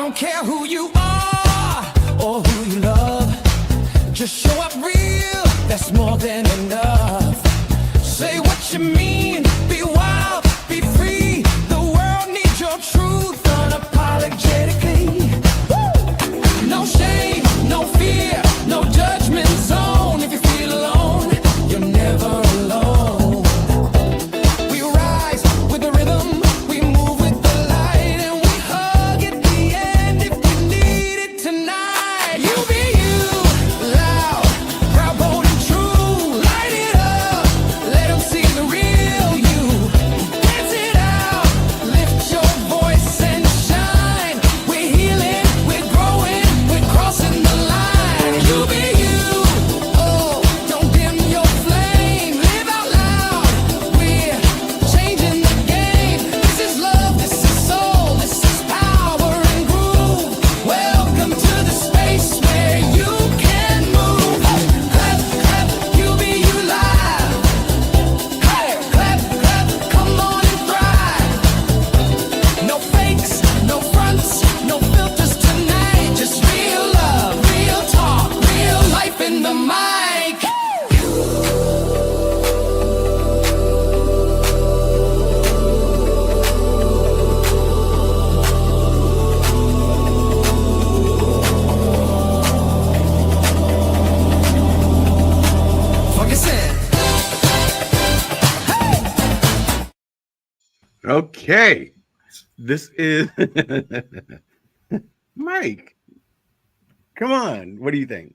don't care who you are or who you love. Just show up real, that's more than enough. Say what you mean, be wild, be free. The world needs your truth unapologetically. Woo! No shame, no fear, no judgment zone. If you feel alone, you're never alone. We rise with the rhythm, we move with the light, and we hug at the end if you need it tonight. You be you, loud, proud, bold, and true. Light it up, let them see the real you. Dance it out, lift your voice and shine. We're healing, we're growing, we're crossing the line. You be you, oh, don't dim your flame. Live out loud, we're changing the game. This is love, this is soul, this is power and groove. Welcome to the space where you can move. Clap, clap, you be you live. Hey, clap, clap, come on and thrive. No fakes, no fronts, no filters tonight. Just real love, real talk, real life in the mic. Focus in. Okay, this is Mike. Come on, what do you think?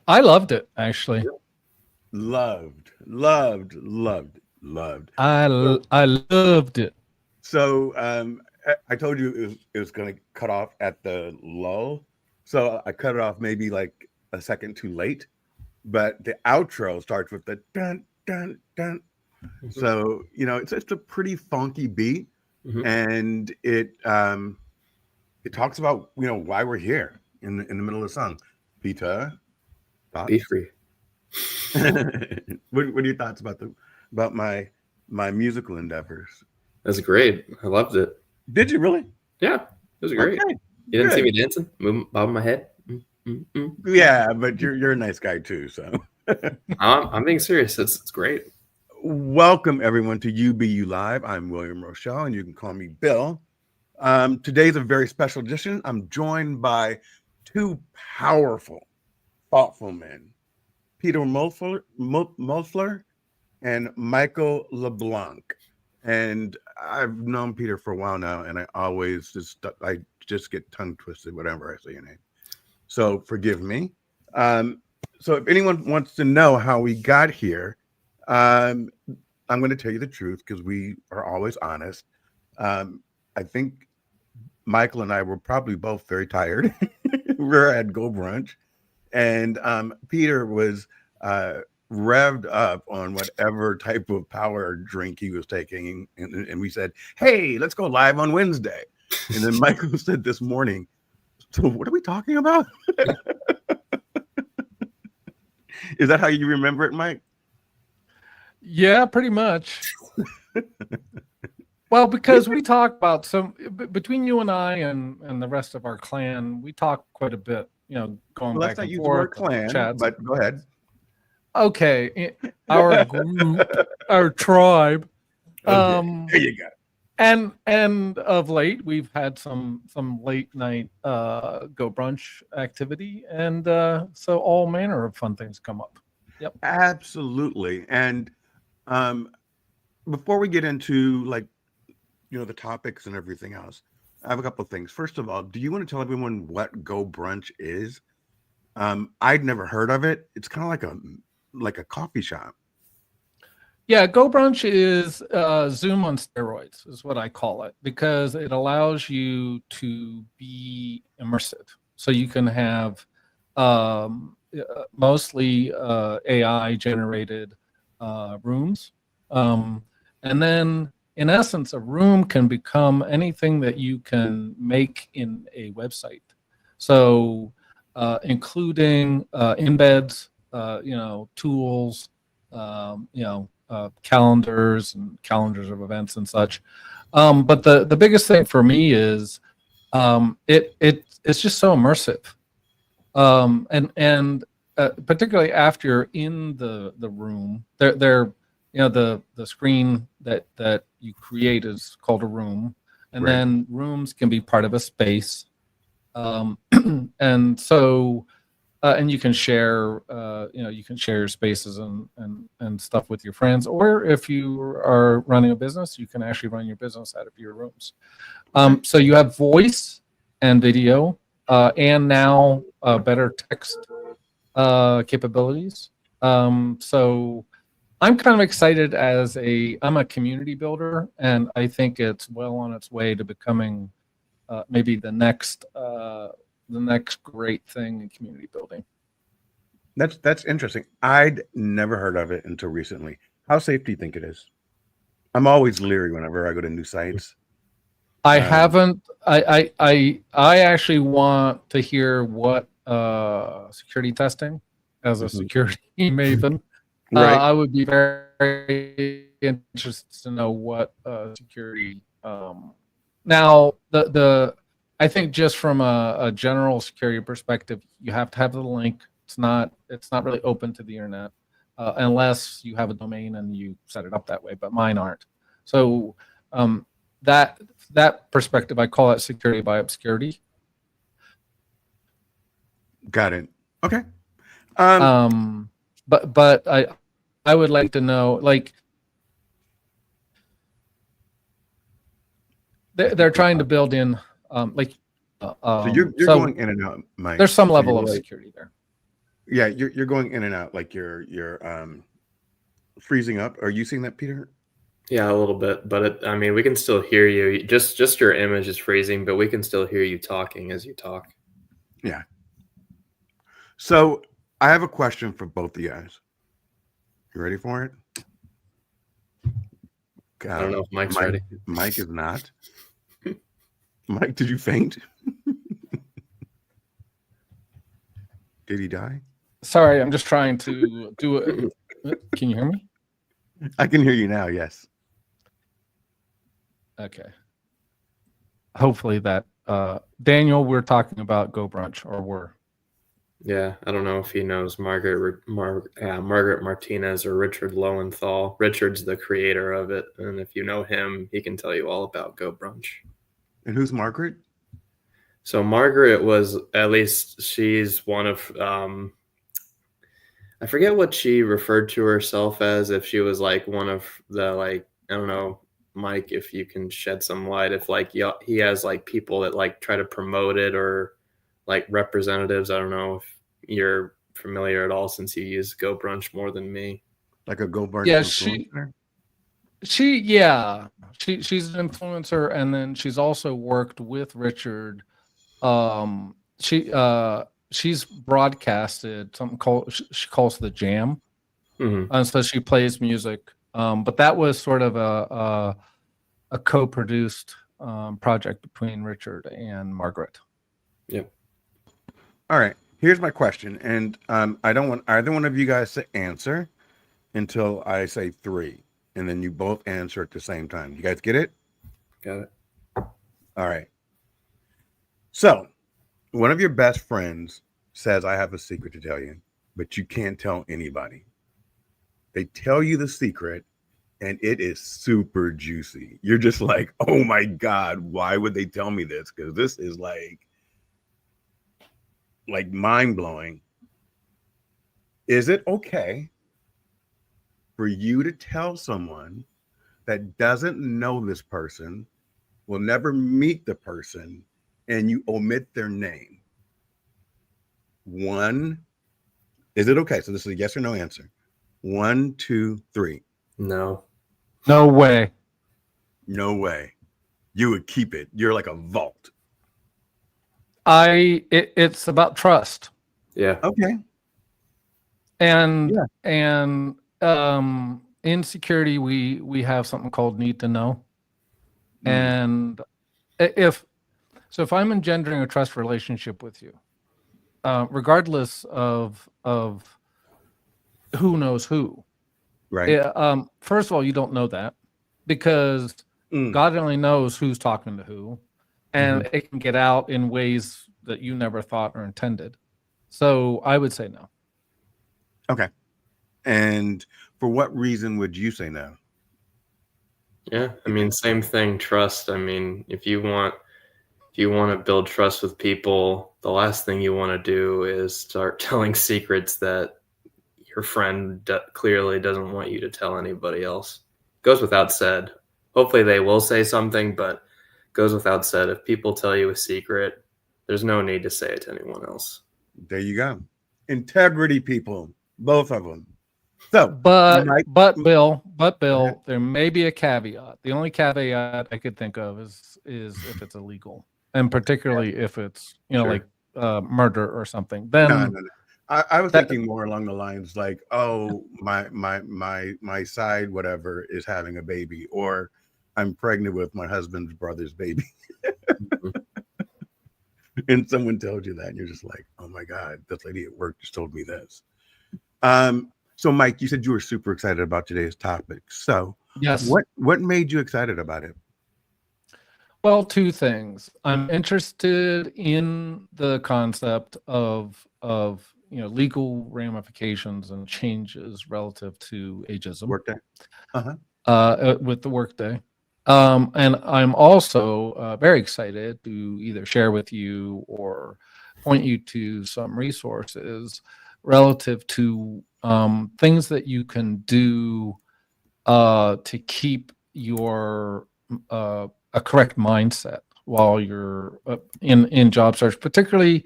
I loved it, actually. Loved. I loved it. So I told you it was going to cut off at the lull. So I cut it off maybe like a second too late. But the outro starts with the dun, dun, dun. So, it's a pretty funky beat. And it talks about, why we're here in the middle of the song. Peter, thoughts? Be free. What are your thoughts about my musical endeavors? That's great. I loved it. Did you really? Yeah, it was great. Okay, You didn't see good. me dancing, bobbing my head. Yeah, but you're a nice guy too. So I'm being serious. It's great. welcome everyone to UBU Live. I'm William Rochelle, and you can call me Bill. Today's a very special edition. I'm joined by two powerful, thoughtful men, Peter Mulfler and Michael LeBlanc. And I've known Peter for a while now, and I just get tongue twisted whenever I say your name. So forgive me. So if anyone wants to know how we got here, I'm going to tell you the truth because we are always honest. I think Michael and I were probably both very tired. We're at Go Brunch, and Peter was revved up on whatever type of power drink he was taking, and we said, "Hey, let's go live on Wednesday." And then Michael said this morning, "So what are we talking about?" Is that how you remember it, Mike? Yeah, pretty much. Well, because we talk about between you and I and the rest of our clan, we talk quite a bit, going Well, back let's not and use the word forth. clan, chats. but go ahead. Okay, our group, our tribe. Okay, there you go. And of late, we've had some late night Go Brunch activity, and so all manner of fun things come up. Yep. Absolutely. And before we get into the topics and everything else, I have a couple of things. First of all, do you want to tell everyone what Go Brunch is? I'd never heard of it. It's kind of like a coffee shop. Yeah, Go Brunch is Zoom on steroids, is what I call it, because it allows you to be immersive. So you can have mostly AI generated rooms. And then in essence, a room can become anything that you can make in a website. So including embeds, tools, calendars and calendars of events and such. But the biggest thing for me is It's just so immersive. And particularly after you're in the room, they're the screen that you create is called a room, and Right. then rooms can be part of a space, and so and you can share you can share your spaces and stuff with your friends, or if you are running a business, you can actually run your business out of your rooms. So you have voice and video, and now better text capabilities. So I'm kind of excited I'm a community builder, and I think it's well on its way to becoming maybe the next great thing in community building. That's interesting. I'd never heard of it until recently. How safe do you think it is? I'm always leery whenever I go to new sites. I haven't. I actually want to hear what security testing as a security maven. Right. I would be very interested to know what security. Now the I think just from a general security perspective, you have to have the link. It's not really open to the internet unless you have a domain and you set it up that way. But mine aren't. So that perspective, I call it security by obscurity. Got it. Okay. But I would like to know, like, they're trying to build in so you're going in and out, Mike. There's some level You're of like- security there. Yeah, you're going in and out, like you're freezing up. Are you seeing that, Peter? Yeah, a little bit, but I mean, we can still hear you. Just your image is freezing, but we can still hear you talking as you talk. Yeah. So I have a question for both of you guys. You ready for it? I don't know if Mike's ready. Mike is not. Mike, did you faint? Did he die? Sorry, I'm just trying to do it. Can you hear me? I can hear you now. Yes. Okay. Hopefully that Daniel, we're talking about Go Brunch, or we're. Yeah, I don't know if he knows Margaret Martinez or Richard Lowenthal. Richard's the creator of it, and if you know him, he can tell you all about Go Brunch. And who's Margaret? So Margaret was, at least she's one of, I forget what she referred to herself as, if she was like one of the, like, I don't know, Mike, if you can shed some light, if like he has like people that like try to promote it, or like representatives. I don't know if you're familiar at all, since you use Go Brunch more than me. Like a Go Brunch Yeah, influencer? She's an influencer, and then she's also worked with Richard. She's broadcasted something called, she calls the Jam, and so she plays music. But that was sort of a co-produced project between Richard and Margaret. Yep. All right. Here's my question, and I don't want either one of you guys to answer until I say 3, and then you both answer at the same time. You guys get it? Got it. All right. So, one of your best friends says, I have a secret to tell you, but you can't tell anybody. They tell you the secret, and it is super juicy. You're just like, oh my God, why would they tell me this? Because this is like mind-blowing. Is it okay for you to tell someone that doesn't know this person, will never meet the person, and you omit their name? 1, is it okay? So this is a yes or no answer. 1, 2, 3. No. No way. No way. You would keep it. You're like a vault. It's about trust. Yeah. Okay. And Yeah. in security, we have something called need to know. And if I'm engendering a trust relationship with you, regardless of who knows who, Right. first of all, you don't know that, because God only knows who's talking to who. and it can get out in ways that you never thought or intended. So I would say no. Okay. And for what reason would you say no? Yeah, I mean, same thing. Trust. I mean, if you want to build trust with people, the last thing you want to do is start telling secrets that your friend clearly doesn't want you to tell anybody else. Goes without said. Hopefully they will say something, but goes without said. If people tell you a secret, there's no need to say it to anyone else. There you go. Integrity, people, both of them. So, But Mike, Bill, there may be a caveat. The only caveat I could think of is if it's illegal, and particularly if it's Sure. like murder or something. Then no. I was thinking more along the lines like, oh, my side whatever is having a baby, or I'm pregnant with my husband's brother's baby. And someone tells you that, and you're just like, oh my God, this lady at work just told me this. So Mike, you said you were super excited about today's topic. So yes, what made you excited about it? well, two things. I'm interested in the concept of legal ramifications and changes relative to ageism. Workday? With the Workday. And I'm also very excited to either share with you or point you to some resources relative to things that you can do to keep your a correct mindset while you're in job search, particularly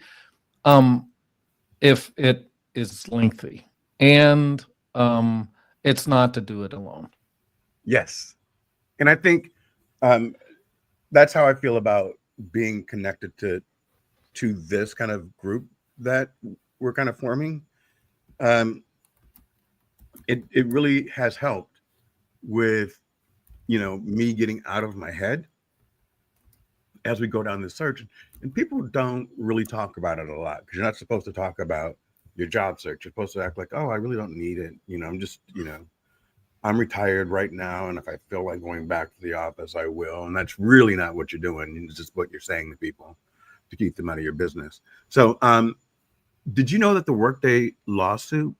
if it is lengthy and it's not to do it alone. Yes. And I think that's how I feel about being connected to this kind of group that we're kind of forming. It really has helped with, me getting out of my head as we go down the search. And people don't really talk about it a lot because you're not supposed to talk about your job search. You're supposed to act like, oh, I really don't need it. I'm just, I'm retired right now, and if I feel like going back to the office, I will. And that's really not what you're doing. It's just what you're saying to people to keep them out of your business. So did you know that the Workday lawsuit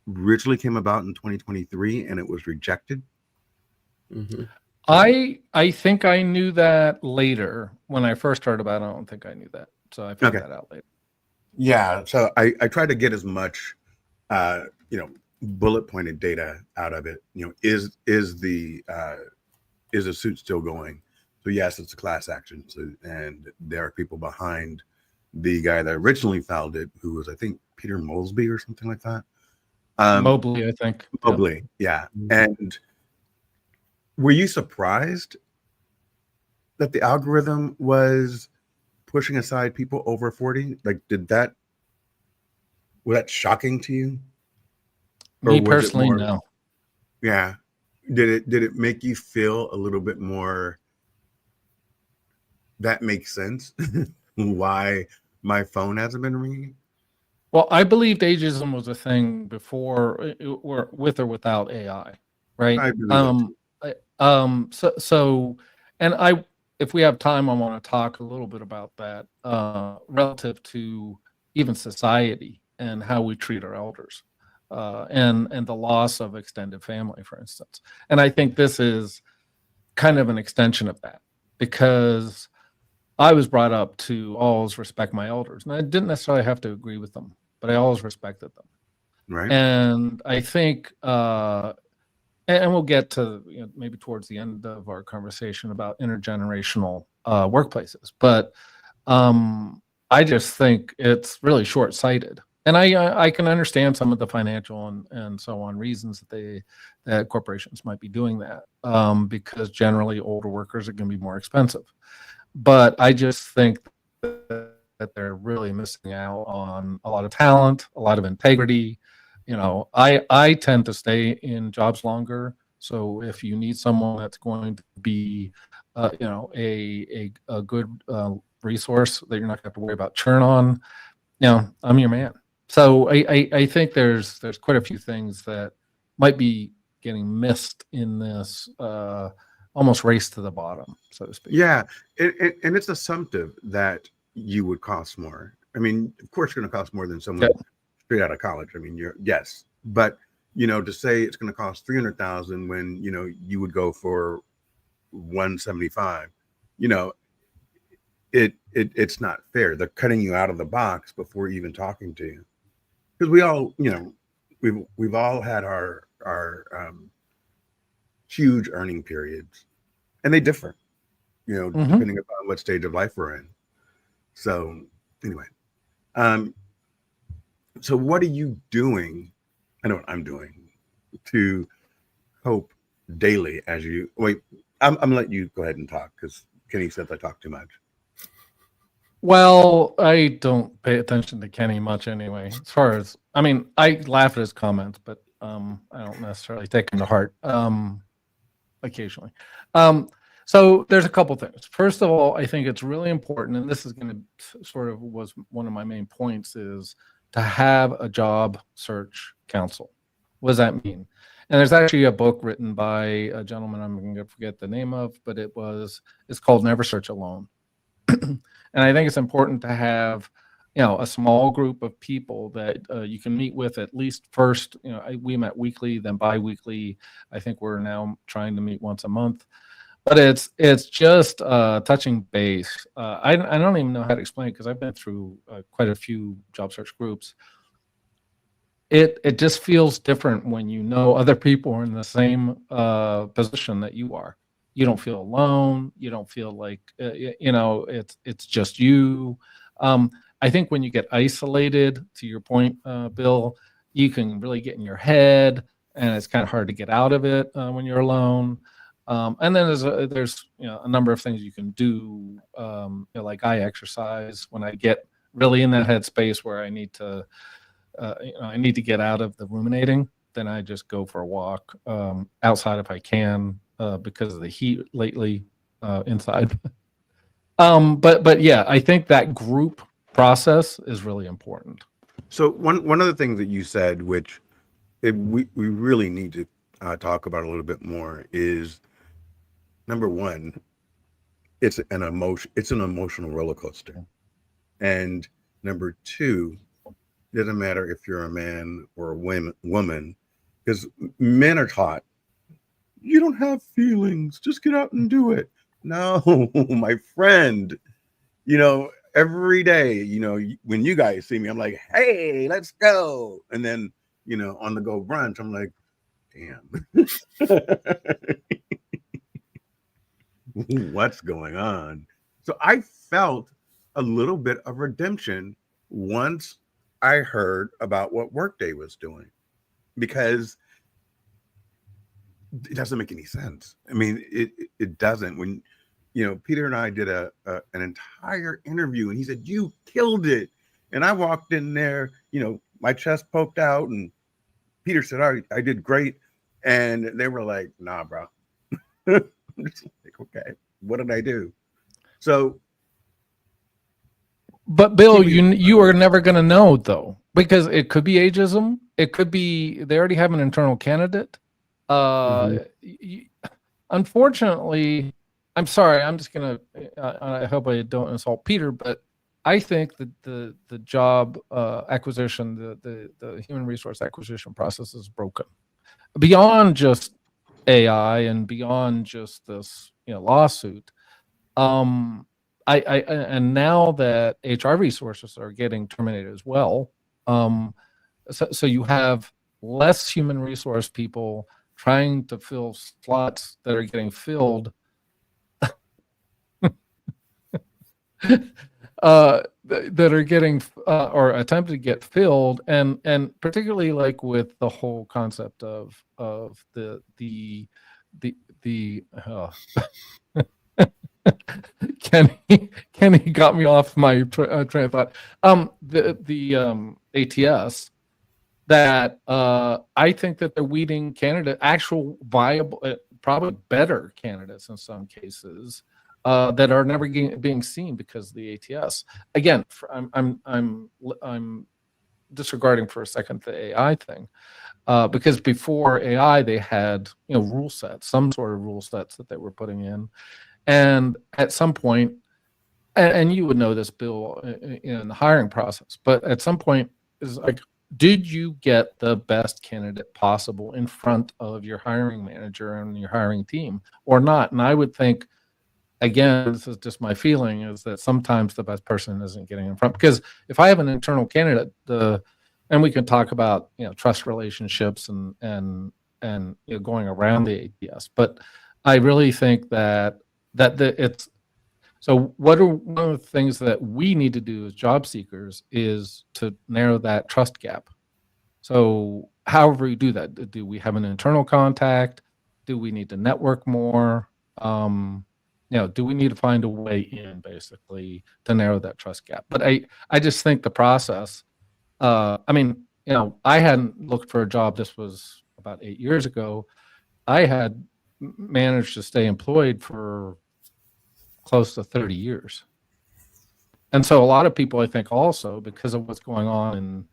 originally came about in 2023 and it was rejected? Mm-hmm. I think I knew that later. When I first heard about it, I don't think I knew that. So I found that out later. Yeah. So I tried to get as much, bullet pointed data out of it. Is the suit still going? So yes, it's a class action suit, and there are people behind the guy that originally filed it, who was, I think, Peter Molesby or something like that. Mobley, I think. Mobley, yeah. And were you surprised that the algorithm was pushing aside people over 40? Like, was that shocking to you? Me personally, no. Yeah. Did it make you feel a little bit more that makes sense why my phone hasn't been ringing? Well, I believed ageism was a thing before, or with or without AI, right? I believe If we have time, I want to talk a little bit about that relative to even society and how we treat our elders. And the loss of extended family, for instance. And I think this is kind of an extension of that, because I was brought up to always respect my elders, and I didn't necessarily have to agree with them, but I always respected them. Right. And I think, and we'll get to maybe towards the end of our conversation about intergenerational workplaces, but I just think it's really short-sighted. And I can understand some of the financial and so on reasons that corporations might be doing that, because generally older workers are going to be more expensive. But I just think that they're really missing out on a lot of talent, a lot of integrity. I tend to stay in jobs longer. So if you need someone that's going to be, a good resource that you're not going to have to worry about churn on, I'm your man. So I think there's quite a few things that might be getting missed in this almost race to the bottom, so to speak. Yeah, and it's assumptive that you would cost more. I mean, of course, it's going to cost more than someone straight out of college. I mean, yes, but to say it's going to cost 300,000 when you would go for 175, it's not fair. They're cutting you out of the box before even talking to you, because we all, we've all had our huge earning periods, and they differ, depending upon what stage of life we're in. So anyway, so what are you doing? I know what I'm doing to cope daily as you wait. I'm gonna let you go ahead and talk, because Kenny says I talk too much. Well, I don't pay attention to Kenny much anyway. As far as, I mean, I laugh at his comments, but I don't necessarily take them to heart. Occasionally. So there's a couple things. First of all, I think it's really important, and this is going to sort of was one of my main points, is to have a job search council. What does that mean? And there's actually a book written by a gentleman I'm going to forget the name of, but it's called Never Search Alone. And I think it's important to have, a small group of people that you can meet with at least first. We met weekly, then bi-weekly. I think we're now trying to meet once a month. But it's just touching base. I don't even know how to explain it, because I've been through quite a few job search groups. It just feels different when other people are in the same position that you are. You don't feel alone. You don't feel like it's just you. I think when you get isolated, to your point, Bill, you can really get in your head, and it's kind of hard to get out of it when you're alone. And then there's a number of things you can do, like I exercise when I get really in that headspace where I need to get out of the ruminating. Then I just go for a walk outside if I can, because of the heat lately inside. But yeah, I think that group process is really important. So one of the things that you said, which we really need to talk about a little bit more, is number one, it's an emotional roller coaster. And number two, it doesn't matter if you're a man or a woman, because men are taught, you don't have feelings, just get out and do it. No, my friend, every day, when you guys see me, I'm like, hey, let's go. And then, on the go brunch, I'm like, damn. What's going on? So I felt a little bit of redemption once I heard about what Workday was doing, because it doesn't make any sense. I mean, it doesn't. When Peter and I did an entire interview, and he said, you killed it. And I walked in there, my chest poked out, and Peter said, I did great. And they were like, nah, bro. I'm just like, okay, what did I do? So, but Bill, you are never going to know, though, because it could be ageism. It could be they already have an internal candidate. Unfortunately, I'm sorry. I'm just gonna. I hope I don't insult Peter, but I think that the job acquisition, the human resource acquisition process is broken beyond just AI and beyond just this lawsuit. And now that HR resources are getting terminated as well, so you have less human resource people trying to fill slots that are getting filled that are getting or attempted to get filled, and particularly like with the whole concept of the Kenny got me off my train of thought. The ATS, that I think that they're weeding actual viable, probably better candidates in some cases that are never being seen because of the ATS. Again, I'm disregarding for a second the AI thing, because before AI they had rule sets, some sort of rule sets that they were putting in, and at some point, and you would know this, Bill, in the hiring process, but at some point is like, did you get the best candidate possible in front of your hiring manager and your hiring team or not? And I would think, again, this is just my feeling, is that sometimes the best person isn't getting in front, because if I have an internal candidate, and we can talk about trust relationships and going around the ATS, but I really think that it's so. What are one of the things that we need to do as job seekers is to narrow that trust gap. So however we do that, do we have an internal contact? Do we need to network more? Do we need to find a way in, basically, to narrow that trust gap? But I just think the process, I hadn't looked for a job. This was about 8 years ago. I had managed to stay employed for close to 30 years. And so a lot of people, I think, also, because of what's going on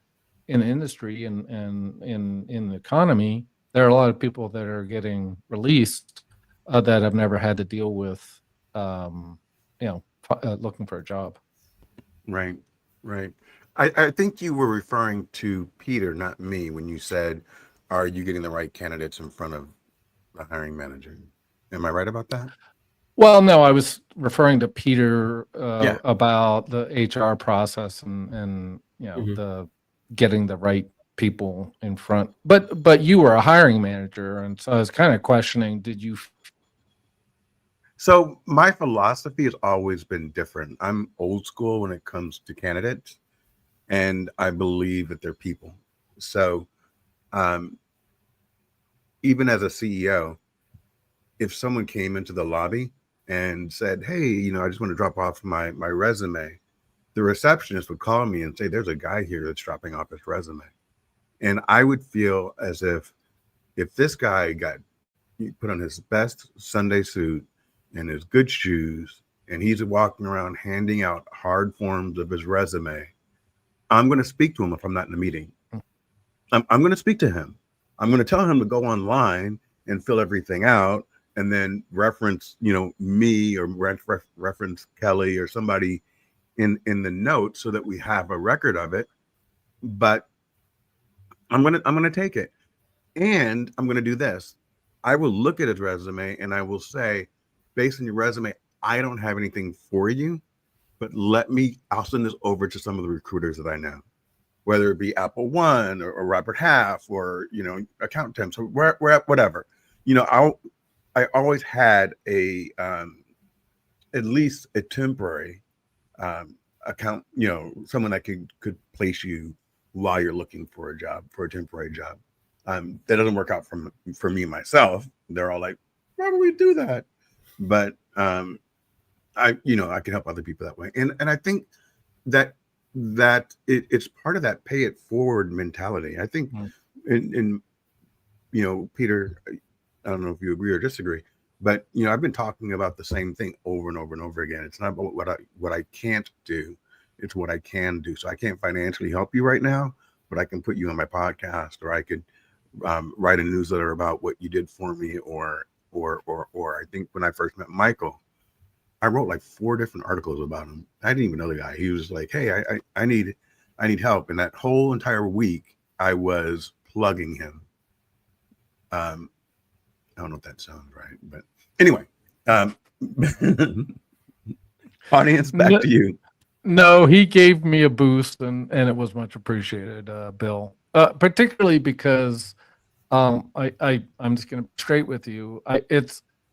in the industry and in the economy, there are a lot of people that are getting released that have never had to deal with looking for a job. Right. I think you were referring to Peter, not me, when you said, are you getting the right candidates in front of the hiring manager? Am I right about that? Well, no, I was referring to Peter Yeah. about the HR process and the getting the right people in front. But you were a hiring manager, and so I was kind of questioning, did you? So my philosophy has always been different. I'm old school when it comes to candidates, and I believe that they're people. So even as a CEO, if someone came into the lobby and said, hey, I just want to drop off my resume, the receptionist would call me and say, there's a guy here that's dropping off his resume. And I would feel as if this guy got put on his best Sunday suit and his good shoes, and he's walking around handing out hard forms of his resume, I'm going to speak to him if I'm not in a meeting. I'm going to speak to him. I'm going to tell him to go online and fill everything out, and then reference, me, or reference Kelly or somebody in the notes so that we have a record of it. But I'm going to take it, and I'm going to do this. I will look at his resume and I will say, based on your resume, I don't have anything for you, but I'll send this over to some of the recruiters that I know, whether it be Apple One or Robert Half or, Account Temps, or whatever. I always had at least a temporary account, someone that could place you while you're looking for a temporary job. That doesn't work out for me myself. They're all like, why do we do that? But I can help other people that way. And I think that it's part of that pay it forward mentality. I think in Peter, I don't know if you agree or disagree, but I've been talking about the same thing over and over and over again. It's not about what I can't do, it's what I can do. So I can't financially help you right now, but I can put you on my podcast, or I could write a newsletter about what you did for me, or I think when I first met Michael, I wrote like 4 different articles about him. I didn't even know the guy. He was like, hey, I need help. And that whole entire week I was plugging him. I don't know if that sounds right, but anyway, audience, back to you. No, he gave me a boost, and it was much appreciated, Bill. Particularly because I'm just going to be straight with you. I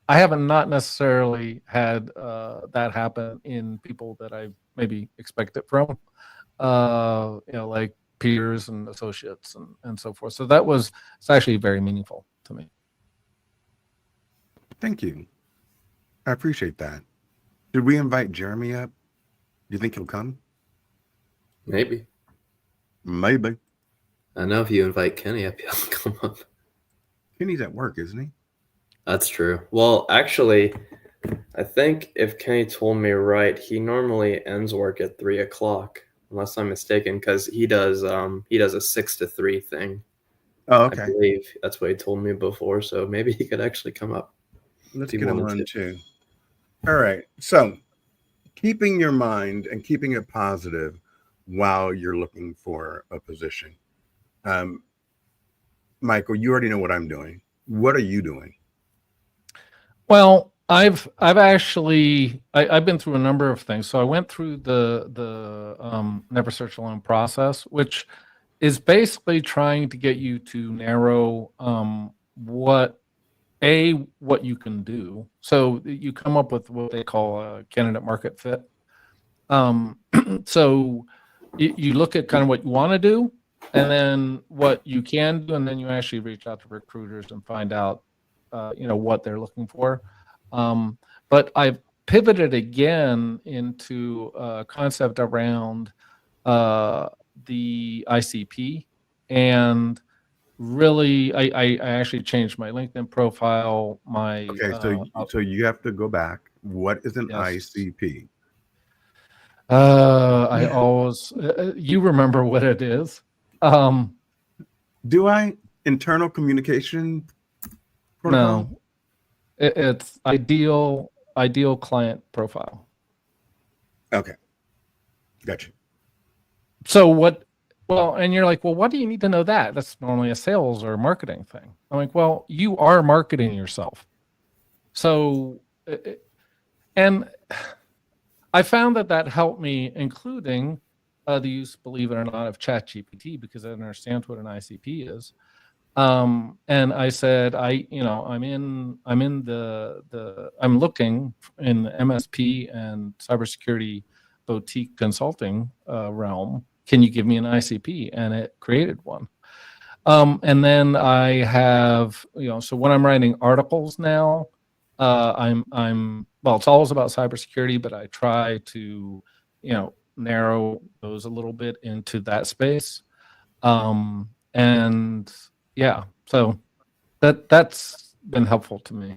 haven't not necessarily had that happen in people that I maybe expect it from, like peers and associates and so forth. So it's actually very meaningful to me. Thank you. I appreciate that. Did we invite Jeremy up? Do you think he'll come? Maybe. I know if you invite Kenny up, he'll come up. Kenny's at work, isn't he? That's true. Well, actually, I think if Kenny told me right, he normally ends work at 3:00. unless I'm mistaken, because he does a 6 to 3 thing. Oh, I okay. believe that's what he told me before. So maybe he could actually come up. Let's if he get him wanted on to. too. All right. So keeping your mind and keeping it positive while you're looking for a position. Michael, you already know what I'm doing. What are you doing? Well, I've actually I've been through a number of things. So I went through the Never Search Alone process, which is basically trying to get you to narrow what you can do. So you come up with what they call a candidate market fit. So you look at kind of what you want to do, and then what you can do, and then you actually reach out to recruiters and find out, what they're looking for. But I've pivoted again into a concept around the ICP, and really, I actually changed my LinkedIn profile. Okay, so you have to go back. What is an Yes. ICP? I always you remember what it is. Do I? Internal communication protocol? No, it's ideal client profile. Okay, gotcha. So what? Well, and you're like, well, what do you need to know that? That's normally a sales or marketing thing. I'm like, well, you are marketing yourself. So, and I found that helped me, including the use, believe it or not, of ChatGPT, because it understands what an ICP is. And I said, I'm looking in the MSP and cybersecurity boutique consulting realm. Can you give me an ICP? And it created one. And then I have, so when I'm writing articles now, well, it's always about cybersecurity, but I try to, narrow those a little bit into that space. And yeah, so that's been helpful to me.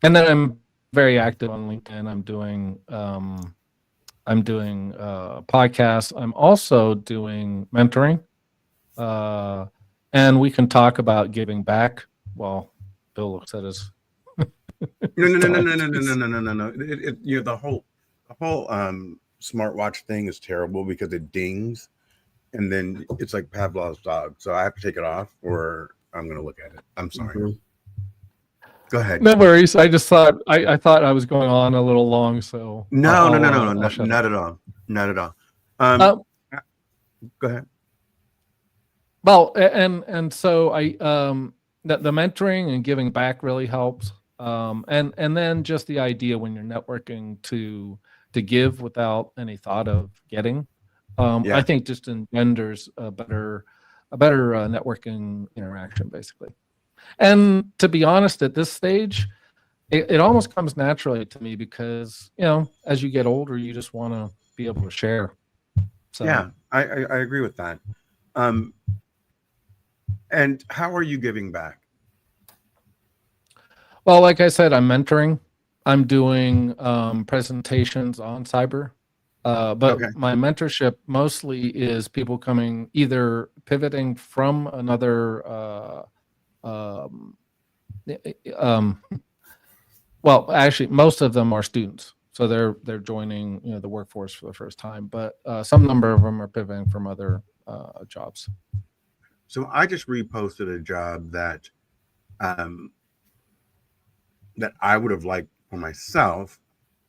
And then I'm very active on LinkedIn. I'm doing podcasts. I'm also doing mentoring, and we can talk about giving back. Well, Bill looks at his. No. The whole smartwatch thing is terrible because it dings, and then it's like Pavlov's dog. So I have to take it off, or I'm going to look at it. I'm sorry. Mhm. Go ahead. No worries. I just thought I thought I was going on a little long, so No, shut up. not at all. Not at all. Go ahead. Well, and so I the mentoring and giving back really helps. And then just the idea when you're networking to give without any thought of getting. Yeah. I think just engenders a better networking interaction, basically. And to be honest, at this stage, it almost comes naturally to me because as you get older, you just want to be able to share. So Yeah, I agree with that. And how are you giving back? well, like I said, I'm mentoring. I'm doing presentations on cyber. But Okay. my mentorship mostly is people coming either pivoting from another well, actually most of them are students. So they're joining, the workforce for the first time, but some number of them are pivoting from other jobs. So I just reposted a job that that I would have liked for myself,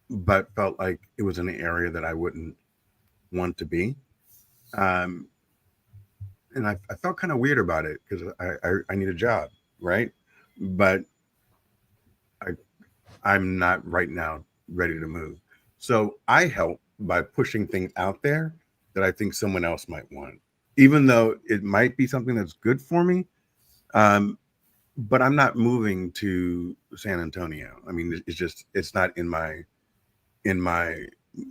but felt like it was in an area that I wouldn't want to be. And I felt kind of weird about it because I need a job, right? But I'm not right now ready to move. So I help by pushing things out there that I think someone else might want, even though it might be something that's good for me. But I'm not moving to San Antonio. I mean, it's not in my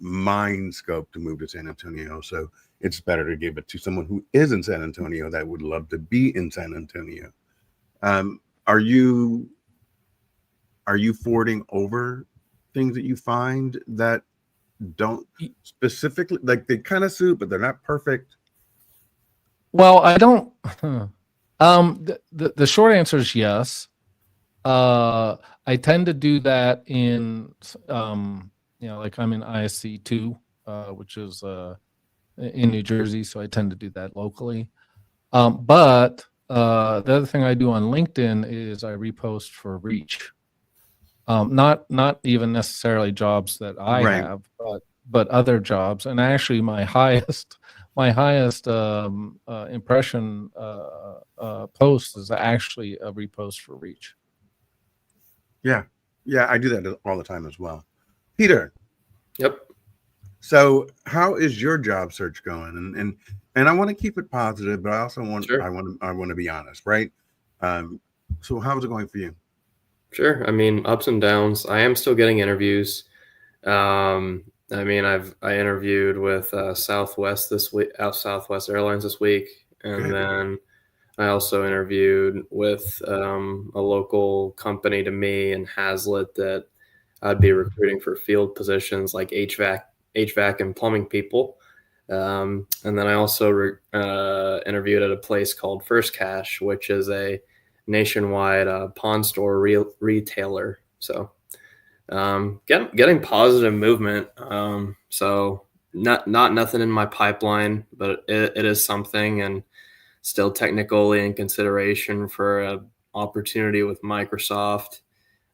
mind scope to move to San Antonio. So it's better to give it to someone who is in San Antonio that would love to be in San Antonio. Are you forwarding over things that you find that don't specifically like they kind of suit, but they're not perfect? Well, I don't. The short answer is yes. I tend to do that in, like I'm in ISC 2, which is in New Jersey, so I tend to do that locally. But the other thing I do on LinkedIn is I repost for reach. Not even necessarily jobs that I Right. have, but other jobs. And actually, my highest impression post is actually a repost for reach. Yeah, I do that all the time as well. Peter, Yep. so how is your job search going? And I want to keep it positive, but I also want Sure. I want to be honest, right? So how's it going for you? Sure. I mean, ups and downs. I am still getting interviews. I mean, I interviewed with Southwest this week, Southwest Airlines this week, and Good. then I also interviewed with a local company to me in Hazlet that I'd be recruiting for field positions like HVAC and plumbing people. And then I also interviewed at a place called First Cash, which is a nationwide pawn store retailer. So getting positive movement. So not nothing in my pipeline, but it is something, and still technically in consideration for an opportunity with Microsoft,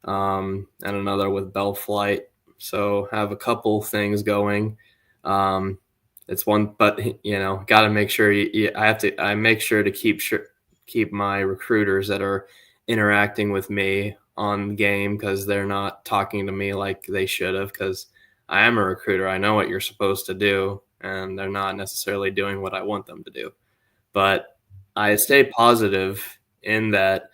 and another with Bell Flight. So have a couple things going. It's one, but got to make sure I make sure to keep my recruiters that are interacting with me on game, because they're not talking to me like they should have, because I am a recruiter. I know what you're supposed to do, and they're not necessarily doing what I want them to do. But I stay positive in that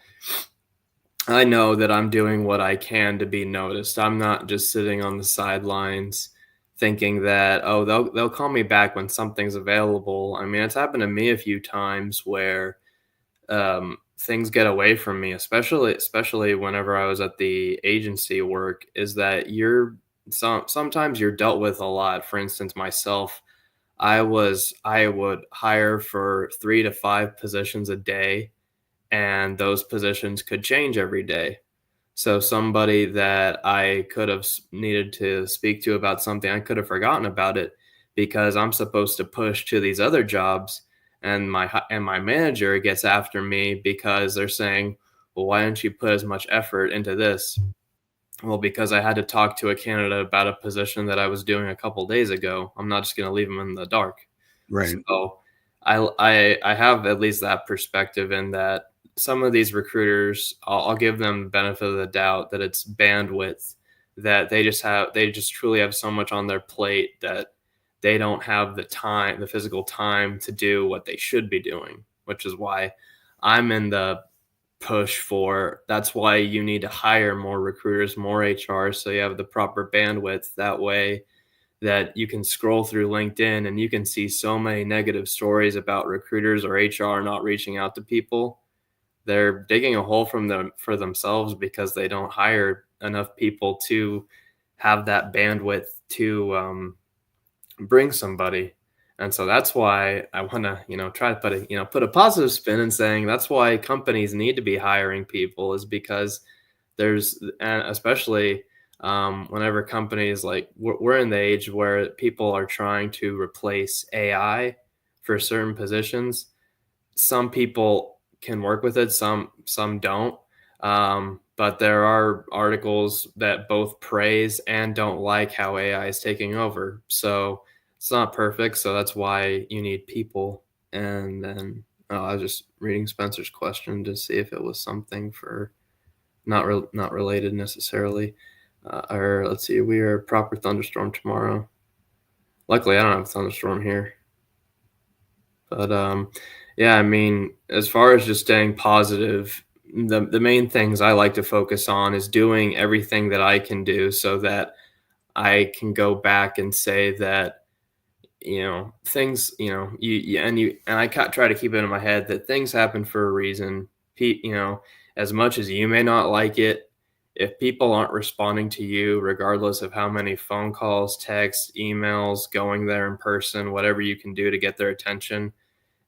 I know that I'm doing what I can to be noticed. I'm not just sitting on the sidelines thinking that, oh, they'll call me back when something's available. I mean, it's happened to me a few times where things get away from me, especially whenever I was at the agency work, is that sometimes you're dealt with a lot. For instance, myself, I would hire for 3 to 5 positions a day, and those positions could change every day. So somebody that I could have needed to speak to about something, I could have forgotten about it because I'm supposed to push to these other jobs, and my manager gets after me because they're saying, well, why didn't you put as much effort into this? Well, because I had to talk to a candidate about a position that I was doing a couple days ago. I'm not just going to leave them in the dark. Right. So I have at least that perspective, in that some of these recruiters, I'll give them the benefit of the doubt that it's bandwidth, that they just truly have so much on their plate that they don't have the physical time to do what they should be doing, which is why I'm in the push for. That's why you need to hire more recruiters, more HRs, so you have the proper bandwidth. That way that you can scroll through LinkedIn and you can see so many negative stories about recruiters or HR not reaching out to people. They're digging a hole for themselves because they don't hire enough people to have that bandwidth to bring somebody. And so that's why I want to, try to put a positive spin in saying that's why companies need to be hiring people, is because and especially whenever companies, like we're in the age where people are trying to replace AI for certain positions. Some people can work with it, some don't. But there are articles that both praise and don't like how AI is taking over. So it's not perfect. So that's why you need people. And then I was just reading Spencer's question to see if it was something for not related necessarily. Or let's see, we are proper thunderstorm tomorrow. Luckily, I don't have a thunderstorm here. But yeah, I mean, as far as just staying positive, the main things I like to focus on is doing everything that I can do so that I can go back and say that, things, and I try to keep it in my head that things happen for a reason. As much as you may not like it, if people aren't responding to you, regardless of how many phone calls, texts, emails, going there in person, whatever you can do to get their attention,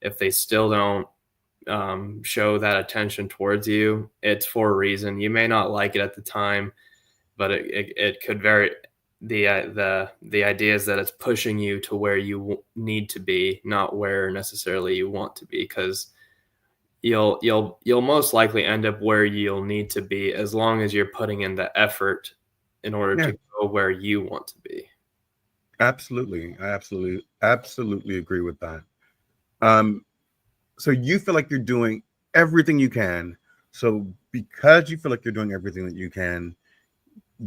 if they still don't show that attention towards you, it's for a reason. You may not like it at the time, but it could very the idea is that it's pushing you to where you need to be, not where necessarily you want to be, because you'll most likely end up where you'll need to be as long as you're putting in the effort in order Yeah. to go where you want to be. Absolutely. I absolutely agree with that. So you feel like you're doing everything you can. So because you feel like you're doing everything that you can,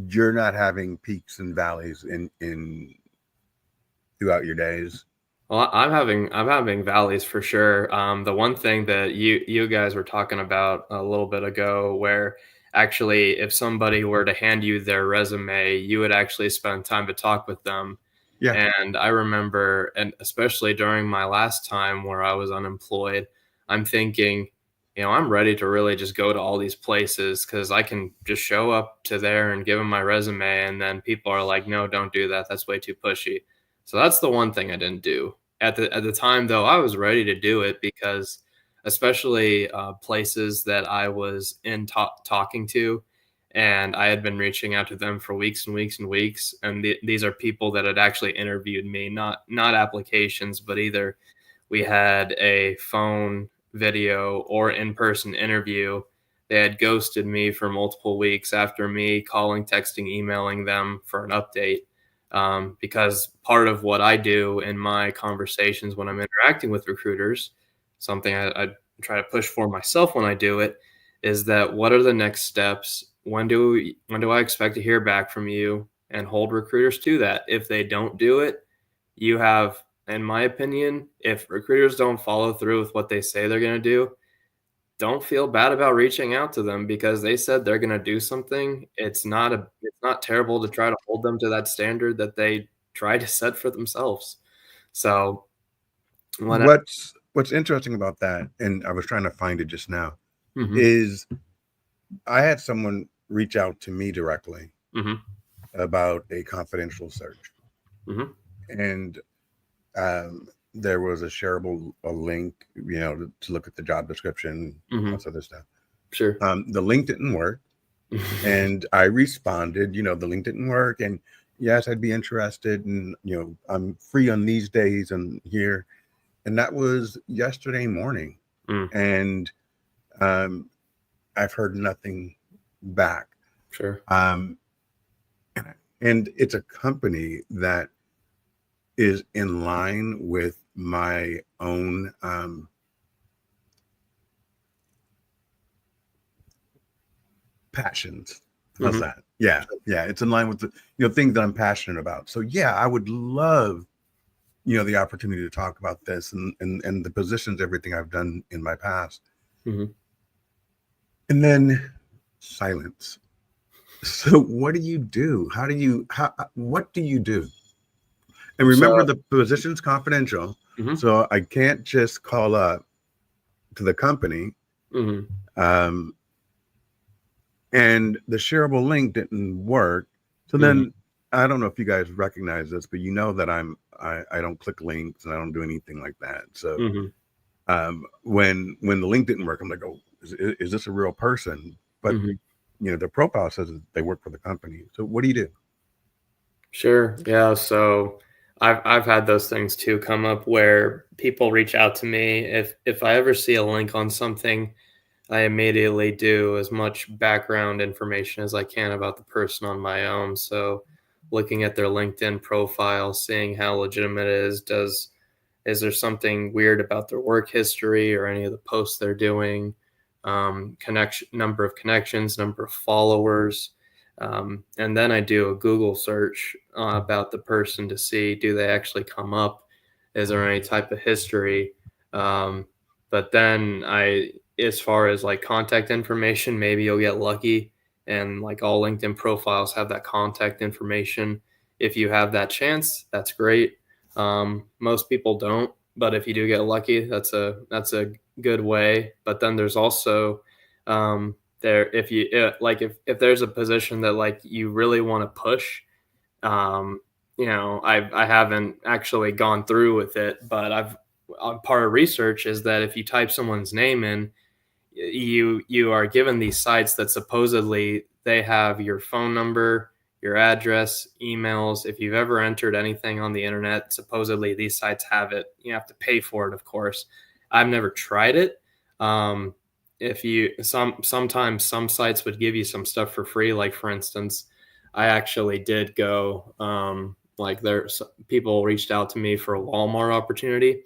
you're not having peaks and valleys in throughout your days. Well, I'm having valleys for sure. The one thing that you guys were talking about a little bit ago, where actually if somebody were to hand you their resume, you would actually spend time to talk with them. Yeah. And I remember, and especially during my last time where I was unemployed, I'm thinking, I'm ready to really just go to all these places because I can just show up to there and give them my resume. And then people are like, no, don't do that. That's way too pushy. So that's the one thing I didn't do. At the time, though, I was ready to do it because especially places that I was in talking to, and I had been reaching out to them for weeks and weeks and weeks. And these are people that had actually interviewed me, not applications, but either we had a phone, video, or in-person interview. They had ghosted me for multiple weeks after me calling, texting, emailing them for an update. Because part of what I do in my conversations when I'm interacting with recruiters, something I try to push for myself when I do it, is that what are the next steps? When do I expect to hear back from you? And hold recruiters to that. If they don't do it, you have, in my opinion, if recruiters don't follow through with what they say they're going to do, don't feel bad about reaching out to them because they said they're going to do something. It's not terrible to try to hold them to that standard that they try to set for themselves. So What's interesting about that, and I was trying to find it just now, Mhm, is I had someone reach out to me directly mhm, about a confidential search, mhm, and there was a link, to look at the job description, all mhm. this other stuff. Sure. The link didn't work, and I responded, the link didn't work, and yes, I'd be interested, and I'm free on these days and here, and that was yesterday morning, Mm, and I've heard nothing back. sure. Um, and it's a company that is in line with my own passions. How's Mhm. that? Yeah, yeah. It's in line with the things that I'm passionate about. So yeah, I would love the opportunity to talk about this and the positions, everything I've done in my past. Mhm. And then silence. So what do you do? What do you do? And remember, So, the position's confidential, mhm, so I can't just call up to the company. mhm, Um, and the shareable link didn't work. So mhm, then I don't know if you guys recognize this, but that I don't click links and I don't do anything like that. So mhm, when the link didn't work, I'm like, oh, is this a real person? But mhm. the profile says that they work for the company. So what do you do? Sure. Yeah. So I've had those things too come up where people reach out to me. If I ever see a link on something, I immediately do as much background information as I can about the person on my own. So looking at their LinkedIn profile, seeing how legitimate it is there something weird about their work history or any of the posts they're doing, number of connections, number of followers. And then I do a Google search about the person to see, do they actually come up? Is there any type of history? But then as far as like contact information, maybe you'll get lucky and like all LinkedIn profiles have that contact information. If you have that chance, that's great. Most people don't, but if you do get lucky, that's a good way. But then there's also if you like if there's a position that like you really want to push, you know, I haven't actually gone through with it, but part of research is that if you type someone's name in, you are given these sites that supposedly they have your phone number, your address, emails. If you've ever entered anything on the internet, supposedly these sites have it. You have to pay for it, of course. I've never tried it. If you sometimes some sites would give you some stuff for free. Like for instance, I actually did go. Like people reached out to me for a Walmart opportunity.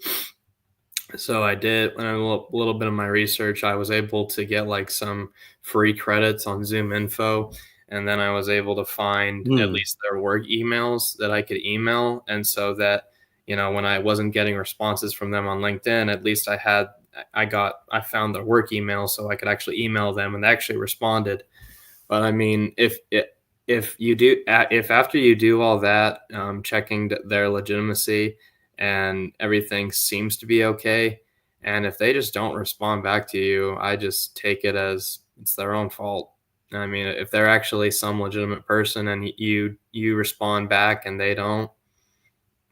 So I did a little bit of my research. I was able to get like some free credits on Zoom Info, and then I was able to find at least their work emails that I could email. And so that, you know, when I wasn't getting responses from them on LinkedIn, at least I found their work email, so I could actually email them, and they actually responded. But I mean, if after you do all that, checking their legitimacy and everything seems to be okay, and if they just don't respond back to you, I just take it as it's their own fault. I mean, if they're actually some legitimate person and you respond back and they don't,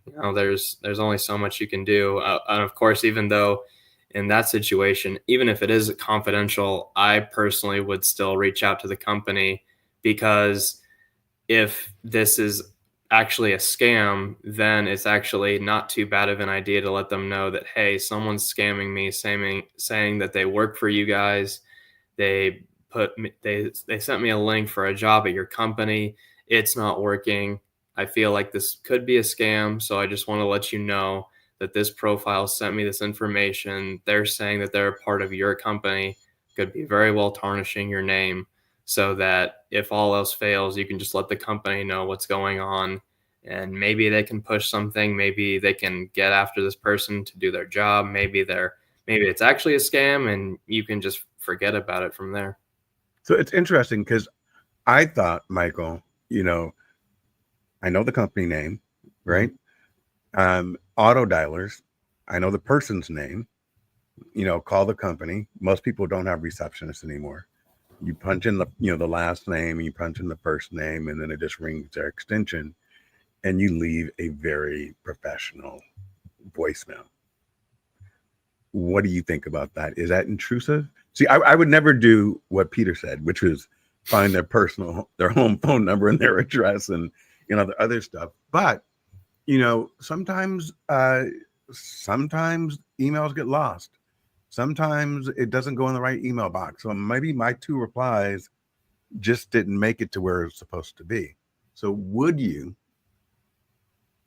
you know, there's only so much you can do. And of course, even though in that situation, even if it is confidential, I personally would still reach out to the company, because if this is actually a scam, then it's actually not too bad of an idea to let them know that, hey, someone's scamming me, saying that they work for you guys. They sent me a link for a job at your company. It's not working. I feel like this could be a scam, so I just want to let you know that this profile sent me this information. They're saying that they're a part of your company, could be very well tarnishing your name, so that if all else fails, you can just let the company know what's going on, and maybe they can push something. Maybe they can get after this person to do their job. Maybe it's actually a scam, and you can just forget about it from there. So it's interesting because I thought, Michael, you know, I know the company name, right? Auto dialers, I know the person's name, you know, call the company. Most people don't have receptionists anymore. You punch in the last name, and you punch in the first name, and then it just rings their extension, and you leave a very professional voicemail. What do you think about that? Is that intrusive? See, I would never do what Peter said, which was find their home phone number and their address and, you know, the other stuff. But, you know, sometimes emails get lost. Sometimes it doesn't go in the right email box. So maybe my 2 replies just didn't make it to where it's supposed to be. So would you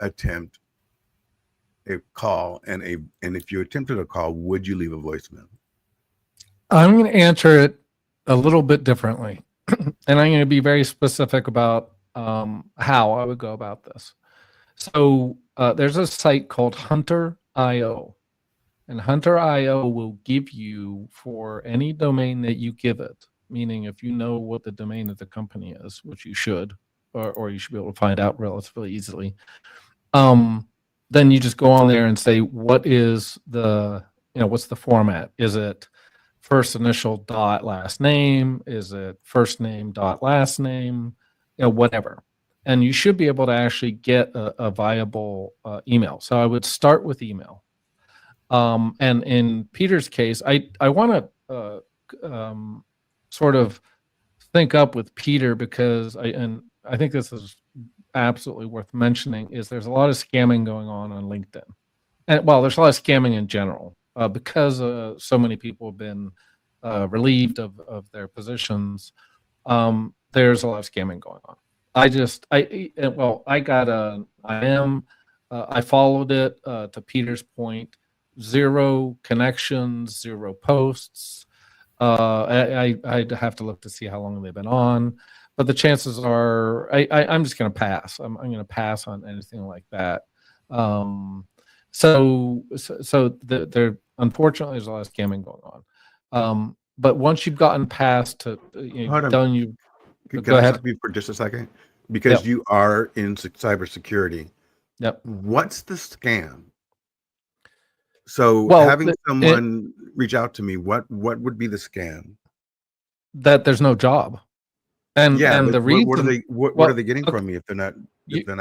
attempt a call, and if you attempted a call, would you leave a voicemail? I'm going to answer it a little bit differently, and I'm going to be very specific about how I would go about this. So there's a site called Hunter.io, and Hunter.io will give you, for any domain that you give it, meaning if you know what the domain of the company is, which you should, or you should be able to find out relatively easily, then you just go on there and say, what is what's the format? Is it first initial dot last name? Is it first name dot last name? Whatever. And you should be able to actually get a viable email. So I would start with email. And in Peter's case, I want to sort of think up with Peter, because I think this is absolutely worth mentioning, is there's a lot of scamming going on LinkedIn. And well, there's a lot of scamming in general, because so many people have been relieved of their positions. There's a lot of scamming going on. I followed it, to Peter's point, 0 connections, 0 posts. I'd have to look to see how long they've been on, but the chances are I'm just going to pass. I'm going to pass on anything like that. So there unfortunately there's a lot of scamming going on. But once you've gotten past to done, you go ahead. Stop you for just a second, because you are in cybersecurity. Yep. What's the scam? So having someone reach out to me, what would be the scam? that there's no job, and Yeah, and but the what are reason, they what are well, they getting okay, from you if they're not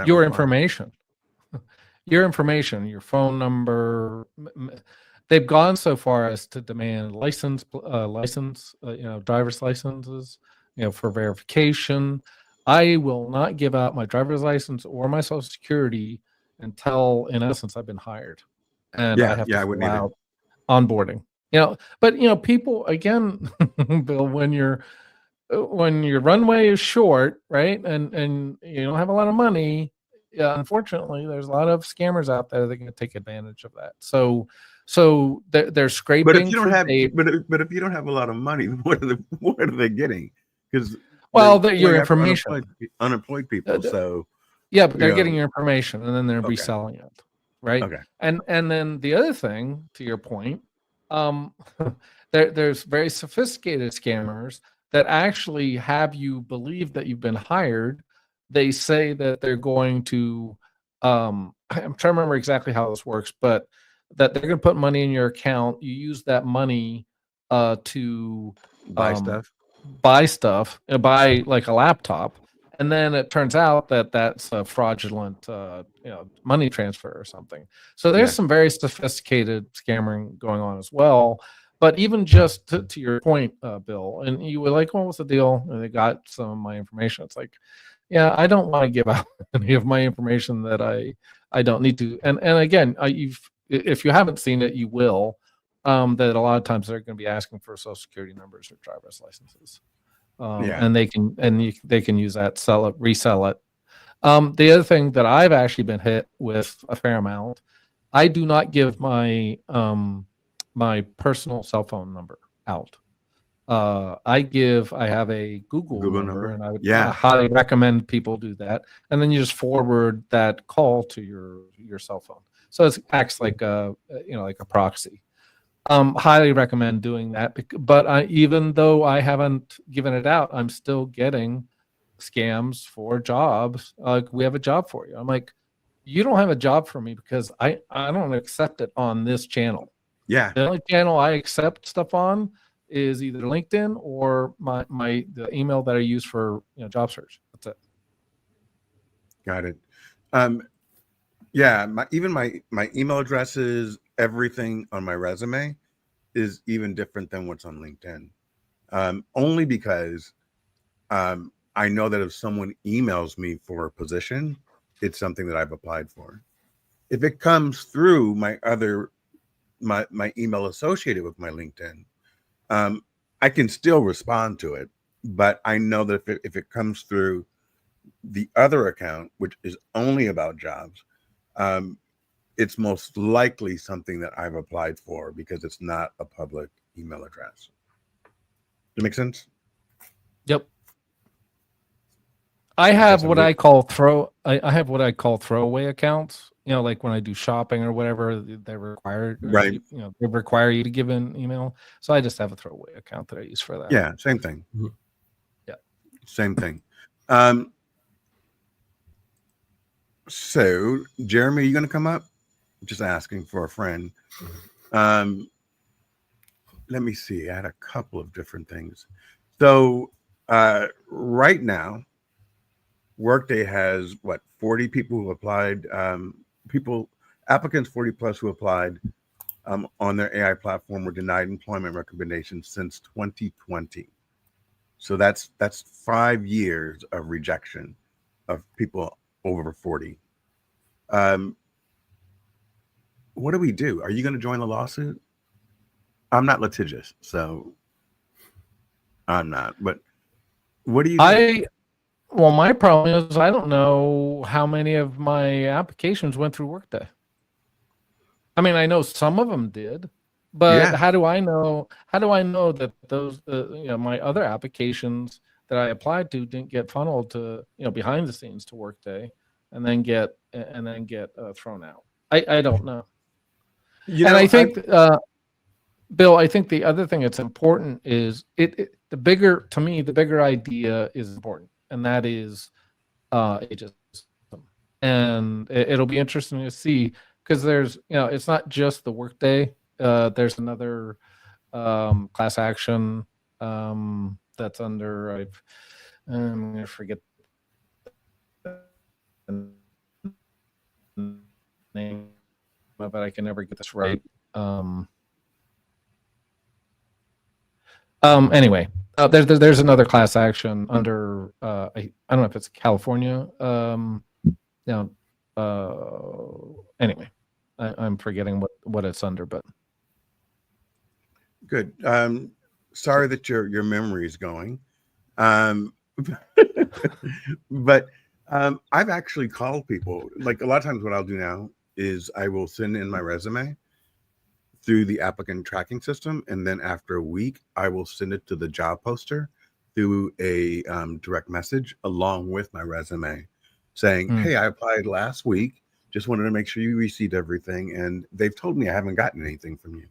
your responding? information, your phone number. They've gone so far as to demand driver's licenses, for verification. I will not give out my driver's license or my social security until, in essence, I've been hired, and I Yeah, have to yeah, I fill wouldn't either. out onboarding. But people again, Bill, when your runway is short, right, and you don't have a lot of money, yeah, unfortunately, there's a lot of scammers out there that are going to take advantage of that. So they're But if scraping you don't for have, data. but if you don't have a lot of money, what are they getting? Because they're Well, your going after information. unemployed Uh, people. So Yeah, but you they're know, getting your information and then they're okay, reselling it, right? okay, And then the other thing, to your point, um, there's very sophisticated scammers that actually have you believe that you've been hired. They say that they're going to, I'm trying to remember exactly how this works, but that they're going to put money in your account. You use that money to buy um, stuff. buy stuff, buy like a laptop, and then it turns out that that's a fraudulent money transfer or something. So there's Yeah, some very sophisticated scamming going on as well. But even just to your point, Bill, and you were like, what was the deal? And they got some of my information. It's like, yeah, I don't want to give out any of my information that I don't need to. And again, if you haven't seen it, you will. That a lot of times they're going to be asking for social security numbers or driver's licenses, yeah. and they can use that, sell it, resell it. The other thing that I've actually been hit with a fair amount, I do not give my personal cell phone number out. I have a Google Google number, number. and I would Yeah, highly recommend people do that. And then you just forward that call to your cell phone, so it acts like like a proxy. Highly recommend doing that. But even though I haven't given it out, I'm still getting scams for jobs. Like, we have a job for you. I'm like, you don't have a job for me because I don't accept it on this channel. yeah. The only channel I accept stuff on is either LinkedIn or the email that I use for job search. That's it. Got it. Yeah, even my email addresses, everything on my resume is even different than what's on LinkedIn. Only because I know that if someone emails me for a position, it's something that I've applied for. If it comes through my email associated with my LinkedIn, I can still respond to it, but I know that if it comes through the other account, which is only about jobs, it's most likely something that I've applied for because it's not a public email address. Does that make sense? Yep. I have what I call throwaway accounts. Like when I do shopping or whatever, they require Right. they require you to give an email. So I just have a throwaway account that I use for that. Yeah, same thing. Yeah. Same thing. So Jeremy, are you gonna come up? Just asking for a friend. Let me see. I had a couple of different things. So right now, Workday has 40 people who applied, applicants 40 plus who applied on their AI platform were denied employment recommendations since 2020. So that's 5 years of rejection of people over 40. What do we do? Are you going to join the lawsuit? I'm not litigious, so I'm not. But what do you think? Well, my problem is I don't know how many of my applications went through Workday. I mean, I know some of them did, but Yeah. how do I know? How do I know that those, my other applications that I applied to didn't get funneled to, behind the scenes to Workday, and then get thrown out? I don't know. I think, Bill, I think the other thing that's important is the bigger idea is important, and that is ageism. And it'll be interesting to see, because there's, it's not just the Workday. There's another class action that's under. I'm gonna forget the name, but I can never get this right. Anyway, there's another class action under I don't know if it's California. Anyway, I'm forgetting what it's under, but Good. Sorry that your memory is going. But I've actually called people. Like a lot of times what I'll do now is I will send in my resume through the applicant tracking system, and then after a week I will send it to the job poster through a direct message along with my resume saying, hey, I applied last week, just wanted to make sure you received everything, and they've told me I haven't gotten anything from you.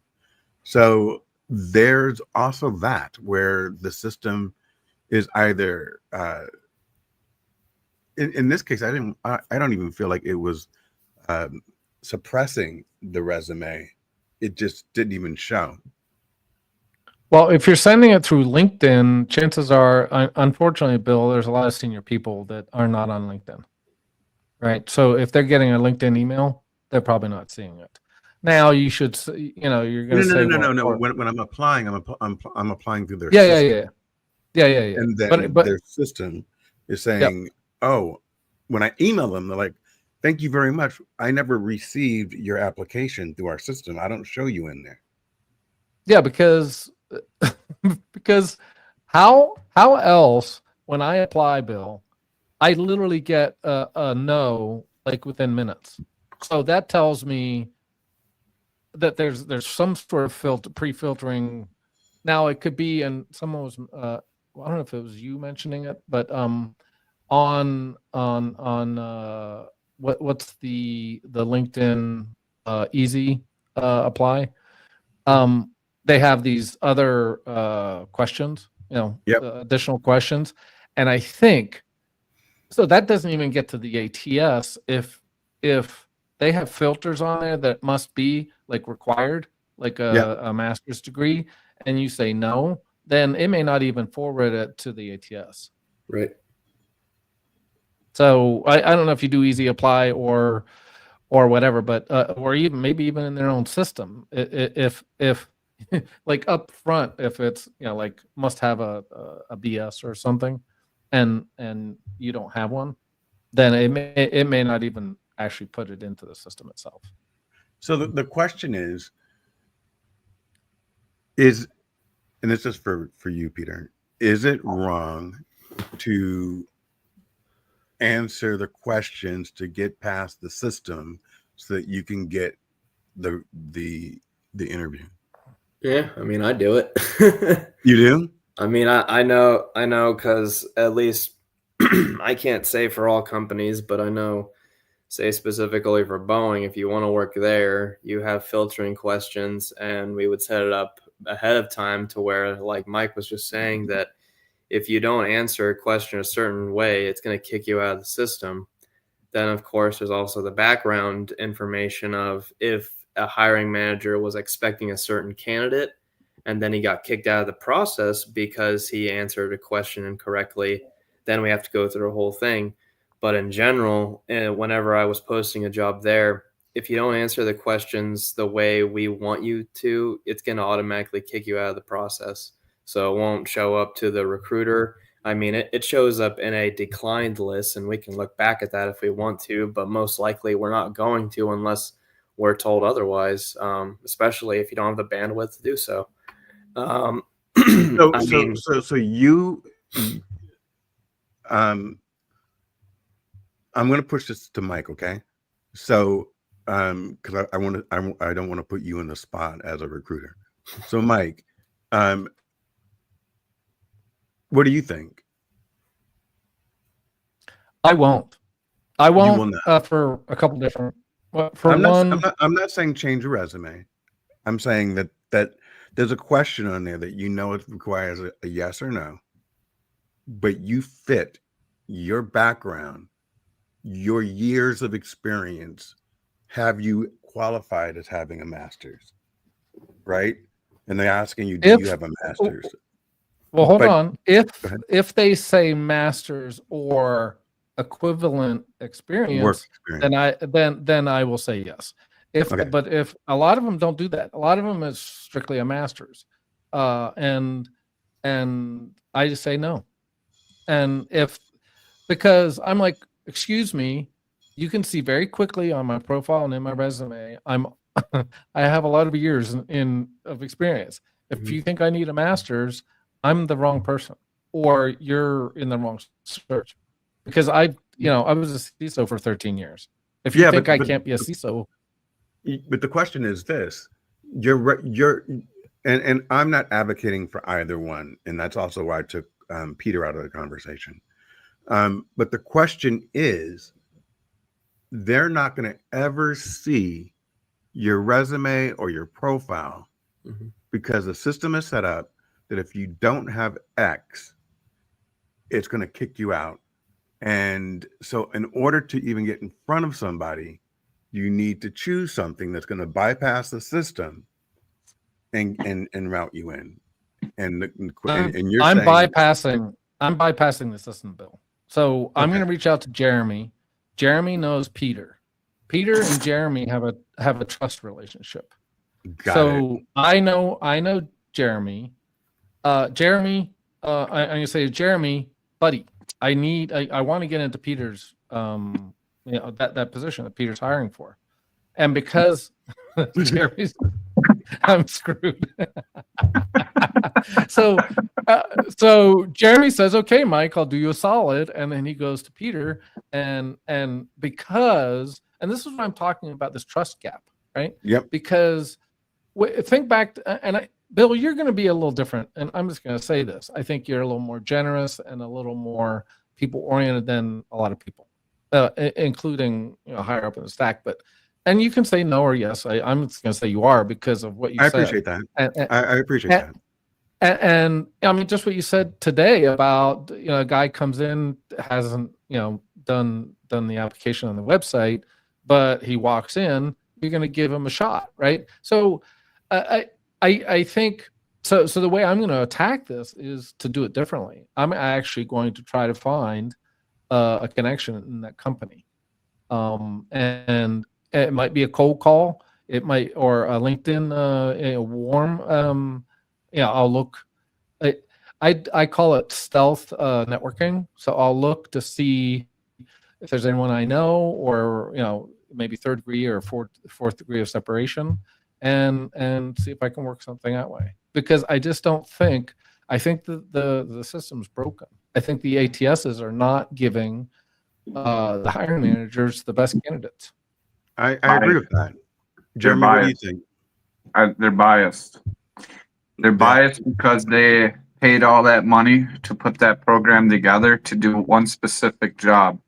So there's also that where the system is either in this case I don't even feel like it was suppressing the resume. It just didn't even show. Well, if you're sending it through LinkedIn, chances are, unfortunately, Bill, there's a lot of senior people that are not on LinkedIn, right? So if they're getting a LinkedIn email, they're probably not seeing it. Now you should, you're going to say, no. When I'm applying, I'm applying through their system. Yeah. And then their system is saying, oh, when I email them, they're like, thank you very much. I never received your application through our system. I don't show you in there. Yeah, because how else when I apply, Bill, I literally get a no like within minutes. So that tells me that there's some sort of pre-filtering. Now it could be, and someone was I don't know if it was you mentioning it, but on what's the LinkedIn easy apply, they have these other questions, additional questions, and I think so that doesn't even get to the ATS if they have filters on there that must be like required, like a master's degree, and you say no, then it may not even forward it to the ATS. Right. So I don't know if you do easy apply or whatever, but or even maybe even in their own system, if like up front, if it's like must have a BS or something, and you don't have one, then it may not even actually put it into the system itself. So the question is, and this is for you, Peter, is it wrong to answer the questions to get past the system so that you can get the interview? Yeah, I mean, I do it. You do? I mean, I know because at least I can't say for all companies, but I know, say specifically for Boeing, if you want to work there, you have filtering questions, and we would set it up ahead of time to where, like Mike was just saying, that if you don't answer a question a certain way, it's going to kick you out of the system. Then, of course, there's also the background information of if a hiring manager was expecting a certain candidate and then he got kicked out of the process because he answered a question incorrectly, then we have to go through the whole thing. But in general, whenever I was posting a job there, if you don't answer the questions the way we want you to, it's going to automatically kick you out of the process. So it won't show up to the recruiter. I mean, it shows up in a declined list, and we can look back at that if we want to, but most likely we're not going to unless we're told otherwise, especially if you don't have the bandwidth to do so. So you, I'm going to push this to Mike, okay? So, because I don't want to put you in the spot as a recruiter. So, Mike, what do you think? I won't for a couple different. I'm not saying change your resume. I'm saying that there's a question on there that it requires a yes or no, but you fit your background, your years of experience, have you qualified as having a master's, right? And they're asking you, do you have a master's? Well, hold But on. go ahead. If they say masters or equivalent Work experience, experience. then I will say yes. Okay. But if a lot of them don't do that, a lot of them is strictly a master's, and I just say no. And because I'm like, excuse me, you can see very quickly on my profile and in my resume, I have a lot of years of experience. If Mhm. you think I need a master's, I'm the wrong person, or you're in the wrong search. Because I was a CISO for 13 years. If you Yeah, think I but can't be a CISO, the question is this: you're and I'm not advocating for either one, and that's also why I took Peter out of the conversation. But the question is, they're not going to ever see your resume or your profile Mhm. because the system is set up that if you don't have X, it's going to kick you out. And so, in order to even get in front of somebody, you need to choose something that's going to bypass the system and route you in. And you're I'm saying, bypassing the system, Bill. So I'm okay, going to reach out to Jeremy. Jeremy knows Peter. Peter and Jeremy have a trust relationship. got it. So I know Jeremy. Jeremy, I'm gonna say, Jeremy, buddy, I want to get into Peter's that position that Peter's hiring for. And because Jeremy's I'm screwed. so so Jeremy says, okay, Mike, I'll do you a solid. And then he goes to Peter and because, and this is what I'm talking about, this trust gap, right? Yep. Because think back to, Bill, you're going to be a little different. And I'm just going to say this. I think you're a little more generous and a little more people oriented than a lot of people, including, higher up in the stack. And you can say no or yes. I'm just going to say you are because of what you I said. appreciate that. And, I appreciate that. and I mean, just what you said today about, a guy comes in, hasn't, done the application on the website, but he walks in, you're going to give him a shot, right? So I think so the way I'm going to attack this is to do it differently. I'm actually going to try to find a connection in that company. And it might be a cold call, it might, or a LinkedIn, a warm, I'll look. I call it stealth networking. So I'll look to see if there's anyone I know, or maybe third degree or fourth degree of separation, and see if I can work something that way. Because I just don't think, I think the system's broken. I think the ATSs are not giving the hiring managers the best candidates. I agree with that. Jeremy, what do you think? They're biased. They're biased because they paid all that money to put that program together to do one specific job,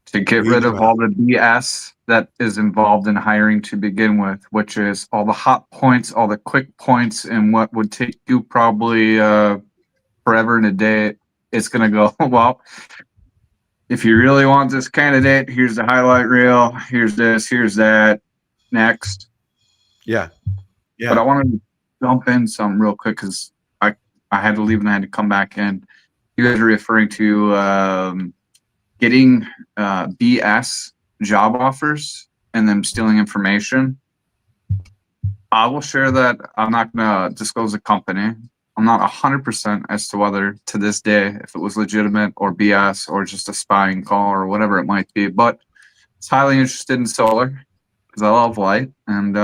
to get rid of all the BS that is involved in hiring to begin with, which is all the hot points, all the quick points, and what would take you probably forever and a day. It's going to go, well, if you really want this candidate, here's the highlight reel, here's this, here's that, next. Yeah. But I want to jump in some real quick because I had to leave and I had to come back in. You guys are referring to getting BS job offers and them stealing information. I will share that I'm not going to disclose the company. I'm not 100% as to whether to this day if it was legitimate or BS or just a spying call or whatever it might be. But it's highly interested in solar because I love light, and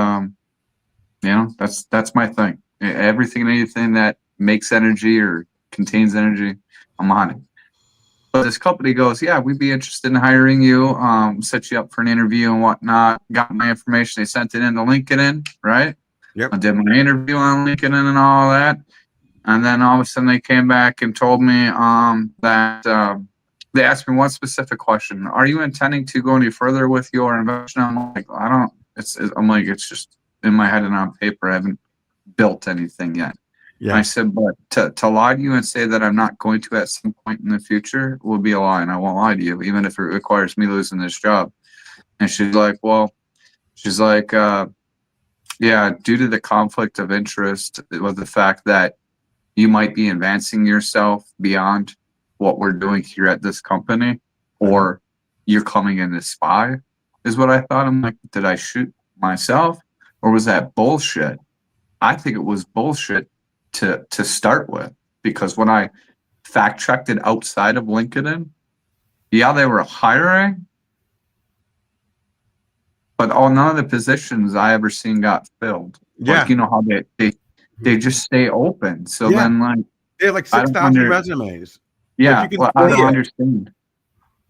that's my thing. Everything and anything that makes energy or contains energy, I'm on it. But this company goes, yeah, we'd be interested in hiring you, set you up for an interview and whatnot. Got my information. They sent it into LinkedIn, right? Yep. I did my interview on LinkedIn and all that. And then all of a sudden they came back and told me that they asked me one specific question. Are you intending to go any further with your investment? I'm like, it's just in my head and on paper. I haven't built anything yet. Yeah. I said, but to lie to you and say that I'm not going to at some point in the future will be a lie, and I won't lie to you, even if it requires me losing this job. And she's like, yeah, due to the conflict of interest with the fact that, you might be advancing yourself beyond what we're doing here at this company, or you're coming in to spy, is what I thought. I'm like, did I shoot myself, or was that bullshit? I think it was bullshit to start with, because when I fact checked it outside of LinkedIn, yeah, they were hiring, but none of the positions I ever seen got filled. Yeah. Like, you know how they just stay open. So Yeah. then, like, They have like I don't 6,000 under- resumes. yeah, you can well, I see don't it. understand.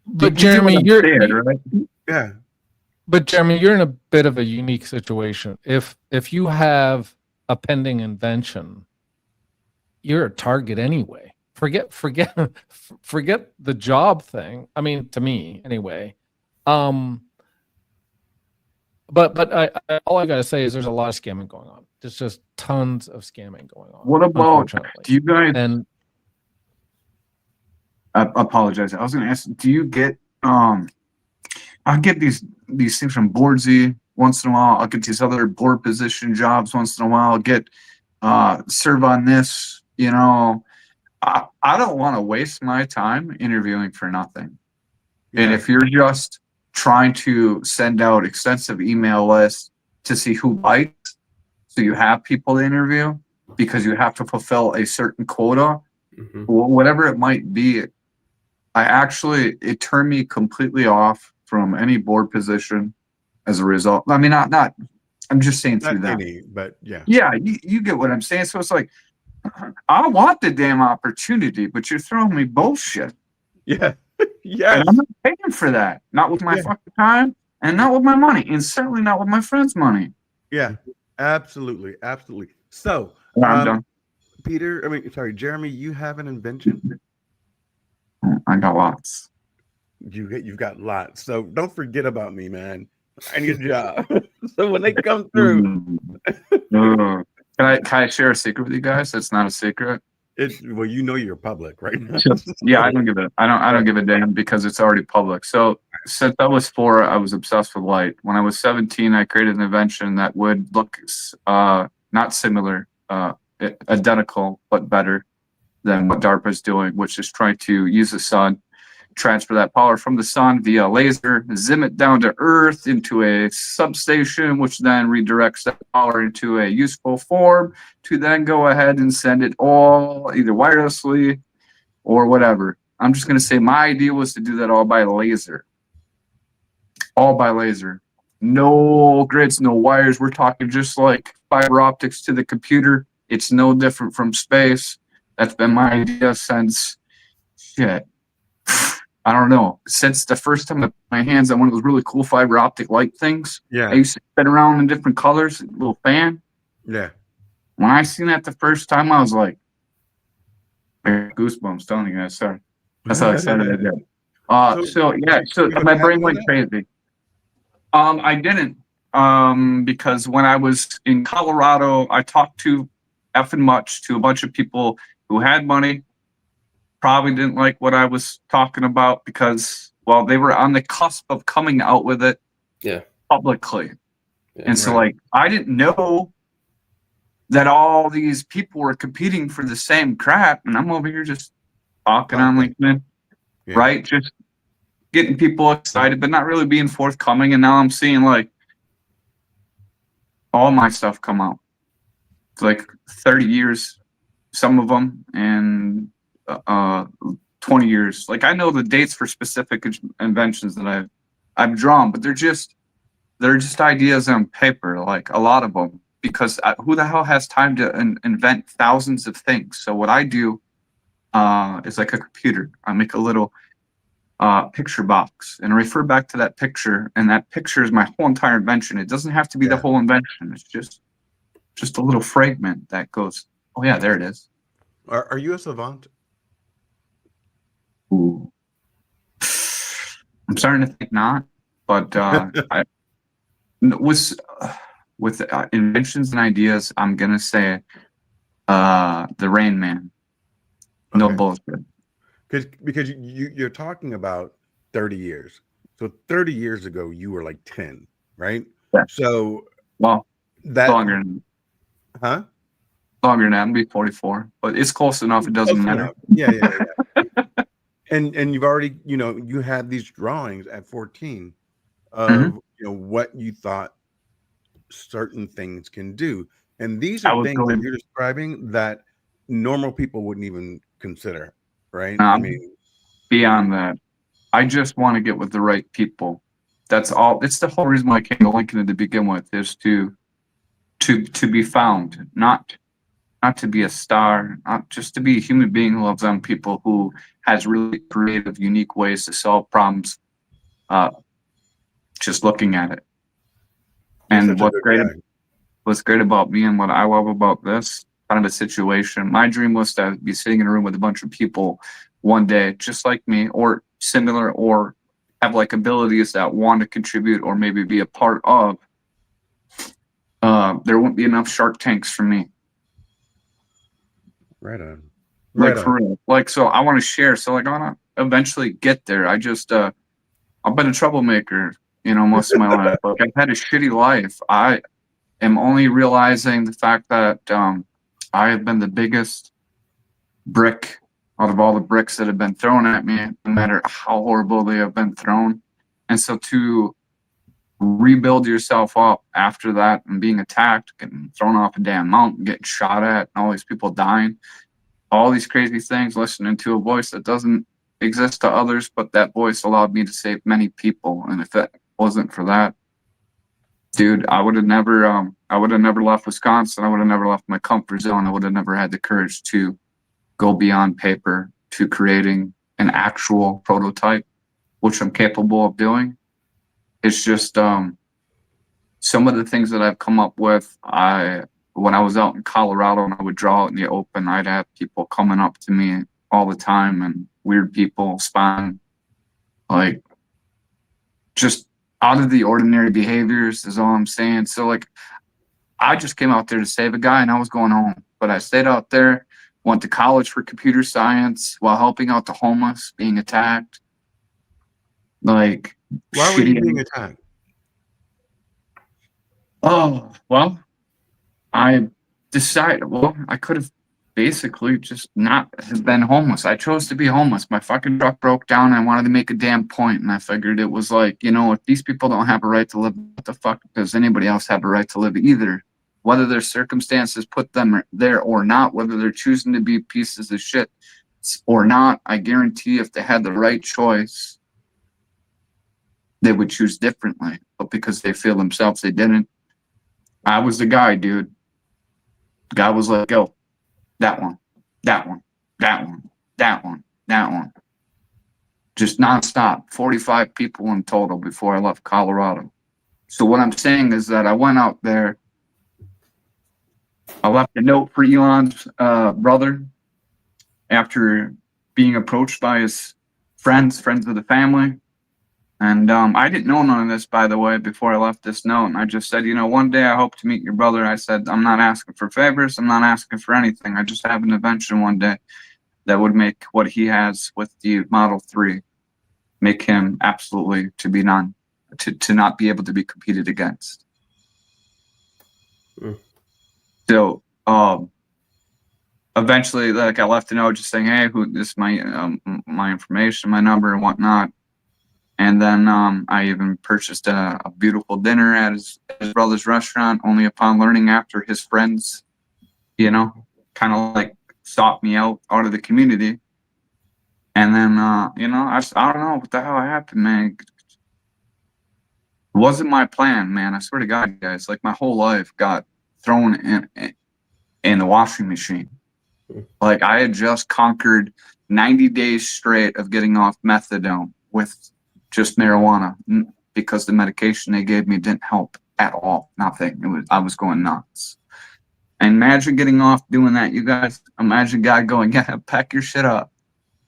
But You see what Jeremy, I'm you're saying, right? Yeah. but Jeremy, you're in a bit of a unique situation. If you have a pending invention, you're a target anyway. Forget the job thing. I mean, to me anyway. But all I gotta say is there's a lot of scamming going on. There's just tons of scamming going on. What about, unfortunately. do you guys, And I apologize. I was going to ask, do you get, I get these things from Boardsy once in a while. I'll get these other board position jobs once in a while. I'll get, serve on this, you know. I don't want to waste my time interviewing for nothing. And Yeah. if you're just trying to send out extensive email lists to see who bites, so you have people to interview because you have to fulfill a certain quota, Mhm. whatever it might be, it turned me completely off from any board position as a result. I mean, not I'm just saying through Not that. any, but yeah. Yeah, you get what I'm saying. So it's like, I want the damn opportunity, but you're throwing me bullshit. Yeah. Yes. And I'm not paying for that. Not with my Yeah. fucking time, and not with my money, and certainly not with my friends' money. Yeah. Absolutely. Absolutely. So, I'm done. Jeremy, you have an invention? I got lots. You've got lots. So don't forget about me, man. I need a job. So when they come through, Can I share a secret with you guys? That's not a secret. well, you know you're public right now. Yeah, I don't give a damn because it's already public. So since I was 4, I was obsessed with light. When I was 17, I created an invention that would look not similar, identical, but better than what DARPA is doing, which is trying to use the sun, transfer that power from the sun via laser, zim it down to Earth into a substation, which then redirects that power into a useful form to then go ahead and send it all either wirelessly or whatever. I'm just going to say my idea was to do that all by laser. All by laser. No grids, no wires. We're talking just like fiber optics to the computer. It's no different from space. That's been my idea since shit. I don't know. Since the first time I put my hands on one of those really cool fiber optic light things, I Yeah. used to spin around in different colors, little fan. Yeah. When I seen that the first time, I was like, goosebumps telling you guys. Sorry. That's how excited I get. So my brain went crazy. I didn't. Because when I was in Colorado, I talked to effing much to a bunch of people who had money. Probably didn't like what I was talking about because, well, they were on the cusp of coming out with it publicly. Yeah, and so, like, I didn't know that all these people were competing for the same crap. And I'm over here just talking on LinkedIn, right? Just getting people excited, but not really being forthcoming. And now I'm seeing, like, all my stuff come out. It's like 30 years, some of them, and 20 years. Like, I know the dates for specific inventions that I've drawn, but they're just ideas on paper, like a lot of them, because who the hell has time to invent thousands of things? So what I do is like a computer. I make a little picture box and refer back to that picture, and that picture is my whole entire invention. It doesn't have to be the whole invention. It's just a little fragment that goes, oh yeah, there it is. Are you a savant? Ooh. I'm starting to think not, but with inventions and ideas, I'm gonna say the Rain Man. No Okay. bullshit. Because you're talking about 30 years. So 30 years ago, you were like 10, right? Yeah. So Well, that longer than huh? Longer than that, I'll be 44, but it's close enough. It doesn't Close matter. enough. Yeah. And you've already, you had these drawings at 14 of what you thought certain things can do. And these I are was things that going you're describing that normal people wouldn't even consider, right? I mean, beyond that. I just want to get with the right people. That's all. It's the whole reason why I came to Lincoln to begin with, is to be found, not to be a star, not just to be a human being who loves on people, who has really creative, unique ways to solve problems. Just looking at it. You're And such a good guy. what's great about me and what I love about this kind of a situation, my dream was to be sitting in a room with a bunch of people one day, just like me, or similar, or have like abilities that want to contribute or maybe be a part of. There won't be enough Shark Tanks for me. Right on. Like, Right for on. real. Like, so I want to share. So like, I want to eventually get there. I've been a troublemaker, most of my life. Like, I've had a shitty life. I am only realizing the fact that I have been the biggest brick out of all the bricks that have been thrown at me, no matter how horrible they have been thrown. And so to rebuild yourself up after that and being attacked, getting thrown off a damn mountain, getting shot at, and all these people dying, all these crazy things, listening to a voice that doesn't exist to others, but that voice allowed me to save many people. And if it wasn't for that, dude, I would have never left Wisconsin. I would have never left my comfort zone. I would have never had the courage to go beyond paper to creating an actual prototype, which I'm capable of doing. It's just some of the things that I've come up with. When I was out in Colorado and I would draw out in the open, I'd have people coming up to me all the time, and weird people, spawning, like, just out of the ordinary behaviors is all I'm saying. So like, I just came out there to save a guy and I was going home, but I stayed out there, went to college for computer science while helping out the homeless being attacked. Like, Why were you being attacked? Oh, well, I decided, I could have basically just not have been homeless. I chose to be homeless. My fucking truck broke down and I wanted to make a damn point, and I figured it was like, if these people don't have a right to live, what the fuck does anybody else have a right to live either? Whether their circumstances put them there or not, whether they're choosing to be pieces of shit or not, I guarantee if they had the right choice, they would choose differently. But because they feel themselves, they didn't. I was the guy, dude. The guy was like, go. That one, that one, that one, that one, that one. Just nonstop. 45 people in total before I left Colorado. So what I'm saying is that I went out there. I left a note for Elon's brother after being approached by his friends of the family. And I didn't know none of this, by the way, before I left this note. And I just said, one day I hope to meet your brother. I said, I'm not asking for favors. I'm not asking for anything. I just have an invention one day that would make what he has with the Model 3, make him absolutely to not be able to be competed against. So eventually, like, I left a note just saying, hey, this is my information, my number and whatnot. And then I even purchased a beautiful dinner at his brother's restaurant, only upon learning after his friends, kind of like sought me out of the community. And then, I don't know what the hell happened, man. It wasn't my plan, man. I swear to God, guys, like, my whole life got thrown in the washing machine. Like, I had just conquered 90 days straight of getting off methadone with just marijuana, because the medication they gave me didn't help at all. Nothing. I was going nuts. And imagine getting off doing that, you guys. Imagine God going, yeah, pack your shit up.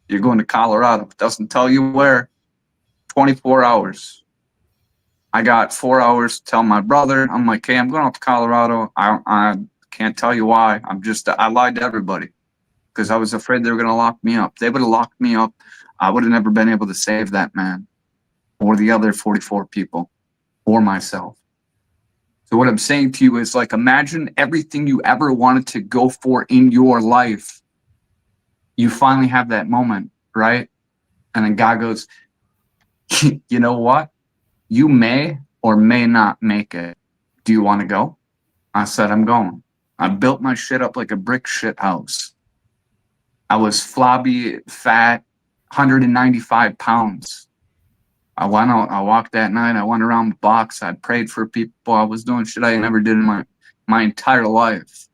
You're going to Colorado. It doesn't tell you where. 24 hours. I got 4 hours to tell my brother. I'm like, hey, I'm going out to Colorado. I can't tell you why. I lied to everybody because I was afraid they were going to lock me up. They would have locked me up. I would have never been able to save that man or the other 44 people or myself. So what I'm saying to you is like, imagine everything you ever wanted to go for in your life. You finally have that moment, right? And then God goes, you know what? You may or may not make it. Do you want to go? I said, I'm going. I built my shit up like a brick shit house. I was flabby, fat, 195 pounds. I went out, I walked that night, I went around the box, I prayed for people, I was doing shit I never did in my entire life.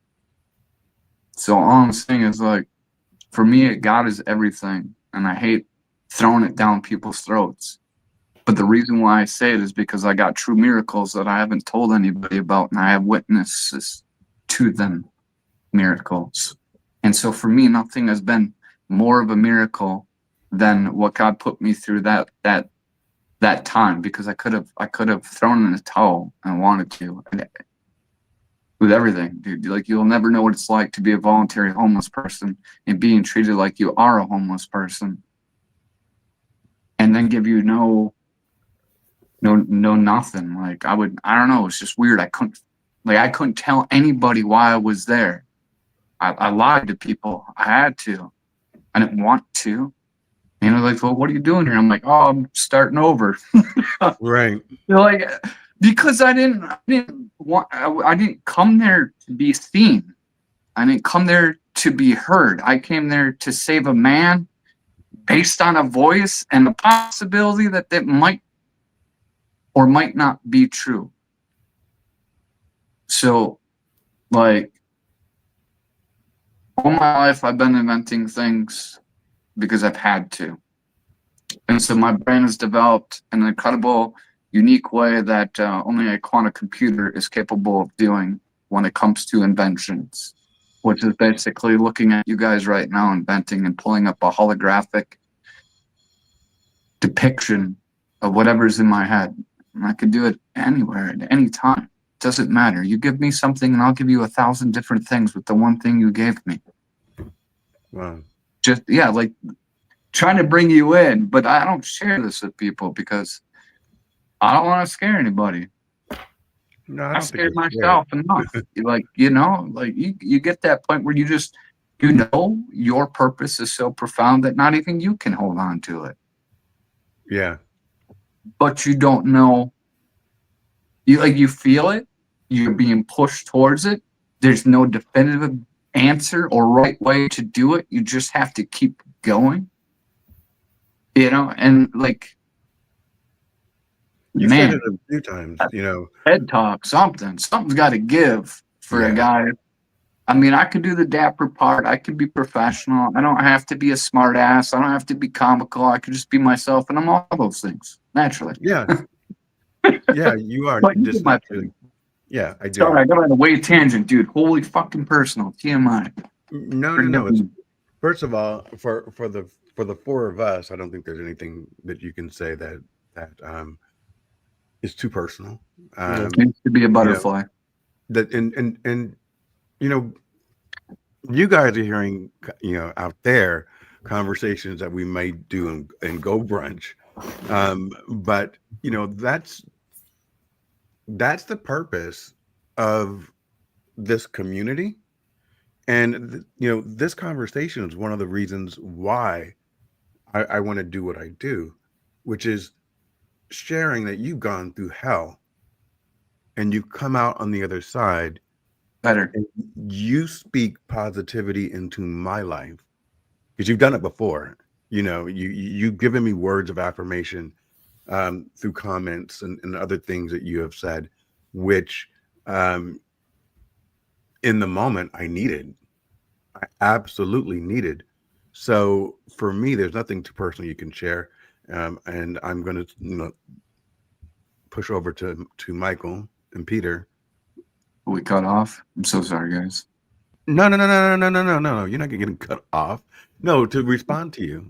So all I'm saying is like, for me, God is everything. And I hate throwing it down people's throats. But the reason why I say it is because I got true miracles that I haven't told anybody about, and I have witnesses to them miracles. And so for me, nothing has been more of a miracle than what God put me through that time, because I could have thrown in the towel and wanted to with everything, dude. Like, you'll never know what it's like to be a voluntary homeless person and being treated like you are a homeless person, and then give you no nothing. Like, I don't know, it's just weird. I couldn't tell anybody why I was there. I lied to people. I had to. I didn't want to. You know, like, well, what are you doing here? I'm like, oh, I'm starting over. Right. They're like, because I didn't come there to be seen. I didn't come there to be heard. I came there to save a man based on a voice and the possibility that might or might not be true. So, like, all my life I've been inventing things because I've had to. And so my brain has developed an incredible, unique way that only a quantum computer is capable of doing when it comes to inventions, which is basically looking at you guys right now inventing and pulling up a holographic depiction of whatever's in my head. And I could do it anywhere at any time. It doesn't matter. You give me something and I'll give you 1,000 different things with the one thing you gave me. Wow. Just, yeah, like trying to bring you in, but I don't share this with people because I don't want to scare anybody. No, I don't think scared you're myself enough. Like, you know, like you get that point where you know your purpose is so profound that not even you can hold on to it. Yeah. But you don't know. You feel it. You're being pushed towards it. There's no definitive answer or right way to do it. You just have to keep going. You know, and like, You man, said it a few times, you know. TED Talk, something's got to give for a guy. I mean, I could do the dapper part. I could be professional. I don't have to be a smart ass. I don't have to be comical. I could just be myself, and I'm all those things naturally. Yeah. Yeah, you are But you just get my naturally. Yeah, I do. Sorry, I got on a way tangent, dude. Holy fucking personal. TMI. No. It's, first of all, for the four of us, I don't think there's anything that you can say that is too personal. It needs to be a butterfly. That and you know, you guys are hearing, you know, out there conversations that we may do and go brunch, but you know, that's the purpose of this community. And you know, this conversation is one of the reasons why I want to do what I do, which is sharing that you've gone through hell and you've come out on the other side Better. and you speak positivity into my life because you've done it before. You know, you've given me words of affirmation through comments and other things that you have said, which in the moment I needed. I absolutely needed. So for me, there's nothing too personal you can share. And I'm going to, you know, push over to Michael and Peter. We cut off. I'm so sorry, guys. No. You're not getting cut off. No, to respond to you.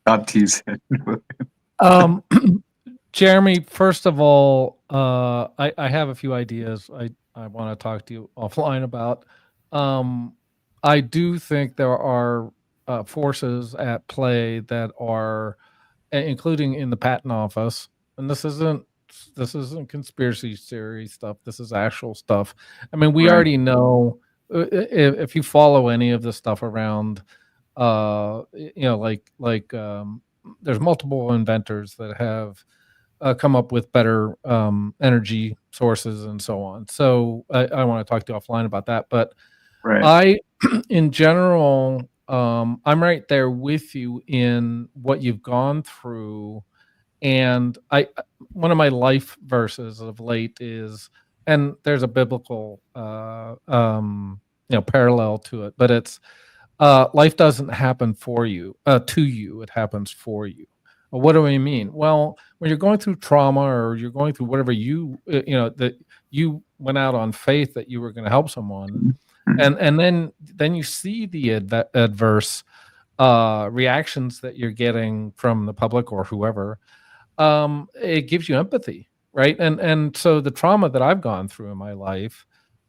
Stop teasing. Jeremy, first of all, I have a few ideas I want to talk to you offline about. I do think there are forces at play that are, including in the patent office, and this isn't this isn't conspiracy theory stuff. This is actual stuff. I mean, we Right. already know if you follow any of the stuff around, there's multiple inventors that have come up with better energy sources and so on. So I want to talk to you offline about that. But Right. in general, I'm right there with you in what you've gone through. And one of my life verses of late is, and there's a biblical, parallel to it, but it's, life doesn't happen for you, to you, it happens for you. Well, what do I mean? Well, when you're going through trauma or you're going through whatever that you went out on faith that you were going to help someone, and then you see the adverse reactions that you're getting from the public or whoever, it gives you empathy, right? And so the trauma that I've gone through in my life,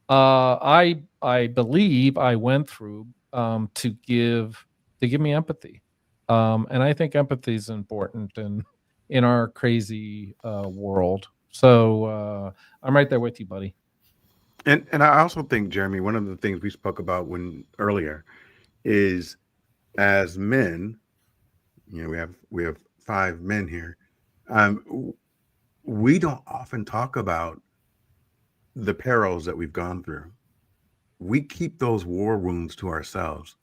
I believe I went through to give me empathy. And I think empathy is important in our crazy world. So I'm right there with you, buddy. And I also think, Jeremy, one of the things we spoke about earlier is, as men, we have 5 men here. We don't often talk about the perils that we've gone through. We keep those war wounds to ourselves.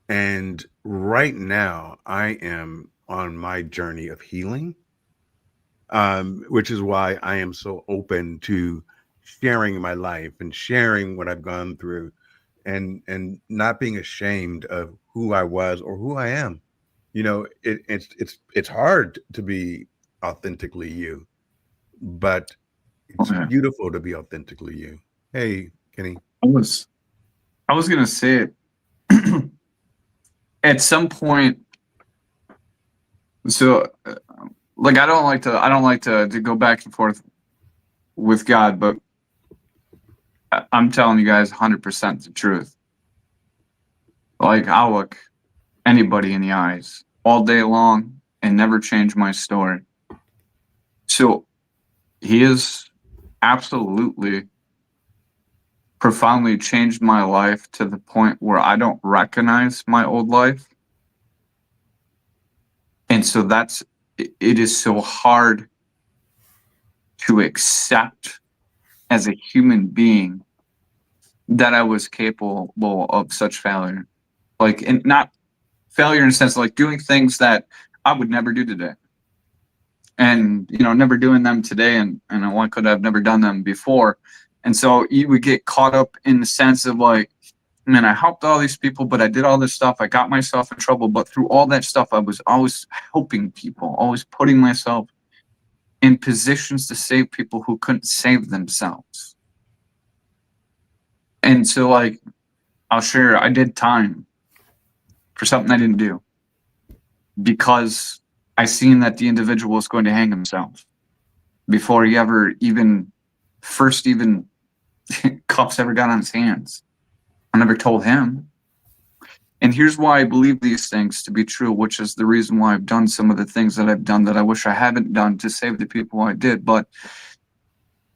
And right now, I am on my journey of healing, which is why I am so open to sharing my life and sharing what I've gone through, and not being ashamed of who I was or who I am. It's hard to be authentically you, but it's beautiful to be authentically you. Hey, Kenny. I was gonna say at some point. So, like, I don't like to go back and forth with God, but I'm telling you guys 100% the truth. Like, I'll look anybody in the eyes all day long and never change my story. So he has absolutely profoundly changed my life to the point where I don't recognize my old life. And so it is so hard to accept as a human being that I was capable of such failure. Like, and not failure in the sense of like doing things that I would never do today. And, never doing them today, and I could have never done them before. And so you would get caught up in the sense of like, man, I helped all these people, but I did all this stuff. I got myself in trouble. But through all that stuff, I was always helping people, always putting myself in positions to save people who couldn't save themselves. And so, like, I'll share, I did time for something I didn't do because I seen that the individual was going to hang himself before he ever even cuffs ever got on his hands. I never told him. And here's why I believe these things to be true, which is the reason why I've done some of the things that I've done that I wish I hadn't done to save the people I did. But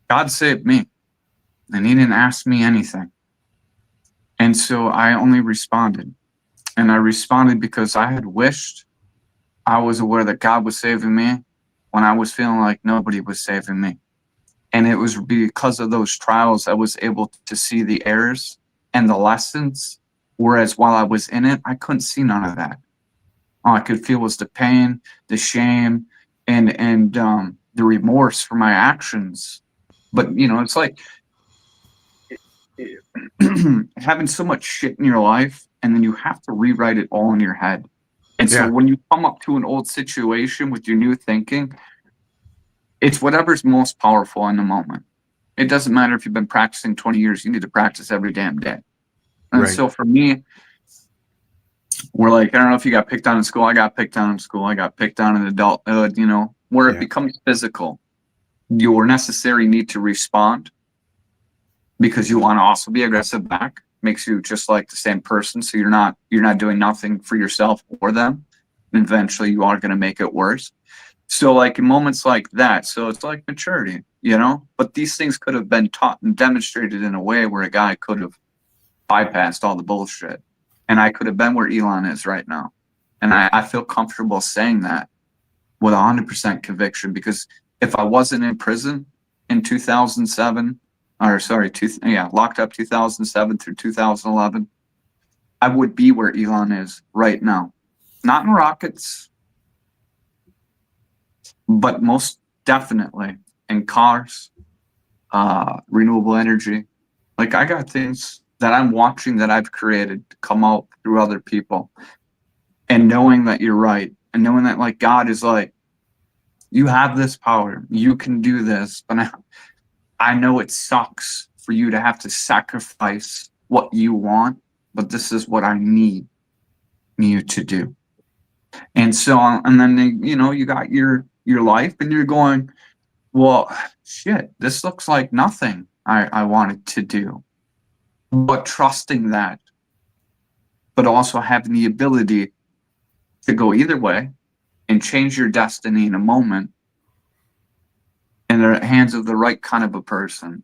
God saved me, and he didn't ask me anything. And so I only responded. And I responded because I had wished I was aware that God was saving me when I was feeling like nobody was saving me. And it was because of those trials I was able to see the errors and the lessons, whereas while I was in it, I couldn't see none of that. All I could feel was the pain, the shame, and the remorse for my actions. But, it's like having so much shit in your life, and then you have to rewrite it all in your head. And so when you come up to an old situation with your new thinking, it's whatever's most powerful in the moment. It doesn't matter if you've been practicing 20 years, you need to practice every damn day. And so for me, we're like, I don't know if you got picked on in school. I got picked on in school. I got picked on in adulthood, where it becomes physical. Your necessary need to respond because you want to also be aggressive back. Makes you just like the same person. So you're not doing nothing for yourself or them. And eventually you are going to make it worse. So like in moments like that, so it's like maturity, you know, but these things could have been taught and demonstrated in a way where a guy could have bypassed all the bullshit, and I could have been where Elon is right now. And I feel comfortable saying that with 100% conviction, because if I wasn't in prison in 2007, or sorry, locked up 2007 through 2011, I would be where Elon is right now. Not in rockets, but most definitely in cars, renewable energy. Like, I got things that I'm watching that I've created come out through other people, and knowing that you're right, and knowing that like God is like, you have this power, you can do this, but I know it sucks for you to have to sacrifice what you want, but this is what I need you to do. And so, and then, you know, you got your life, and you're going, well, shit, this looks like nothing I wanted to do. But trusting that, but also having the ability to go either way and change your destiny in a moment in the hands of the right kind of a person,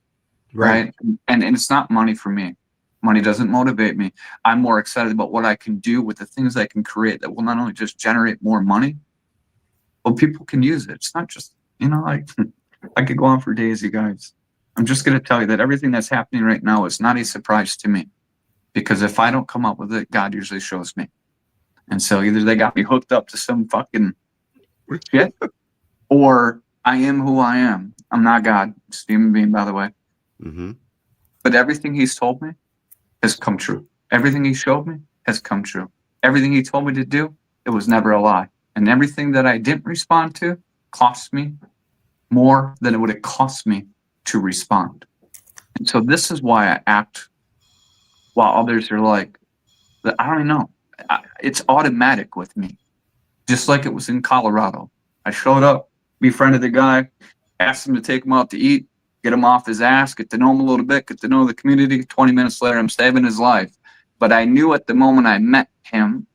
right? And it's not money for me. Money doesn't motivate me. I'm more excited about what I can do with the things I can create that will not only just generate more money, but people can use it. It's not just, you know, like, I could go on for days, you guys. I'm just going to tell you that everything that's happening right now is not a surprise to me, because if I don't come up with it, God usually shows me. And so either they got me hooked up to some fucking shit, or I am who I am. I'm not God. I'm just a human being, by the way. Mm-hmm. But everything he's told me has come true. Everything he showed me has come true. Everything he told me to do, it was never a lie. And everything that I didn't respond to cost me more than it would have cost me to respond. And so this is why I act while others are like, I don't know. It's automatic with me. Just like it was in Colorado. I showed up, befriended the guy, asked him to take him out to eat, get him off his ass, get to know him a little bit, get to know the community. 20 minutes later, I'm saving his life. But I knew at the moment I met him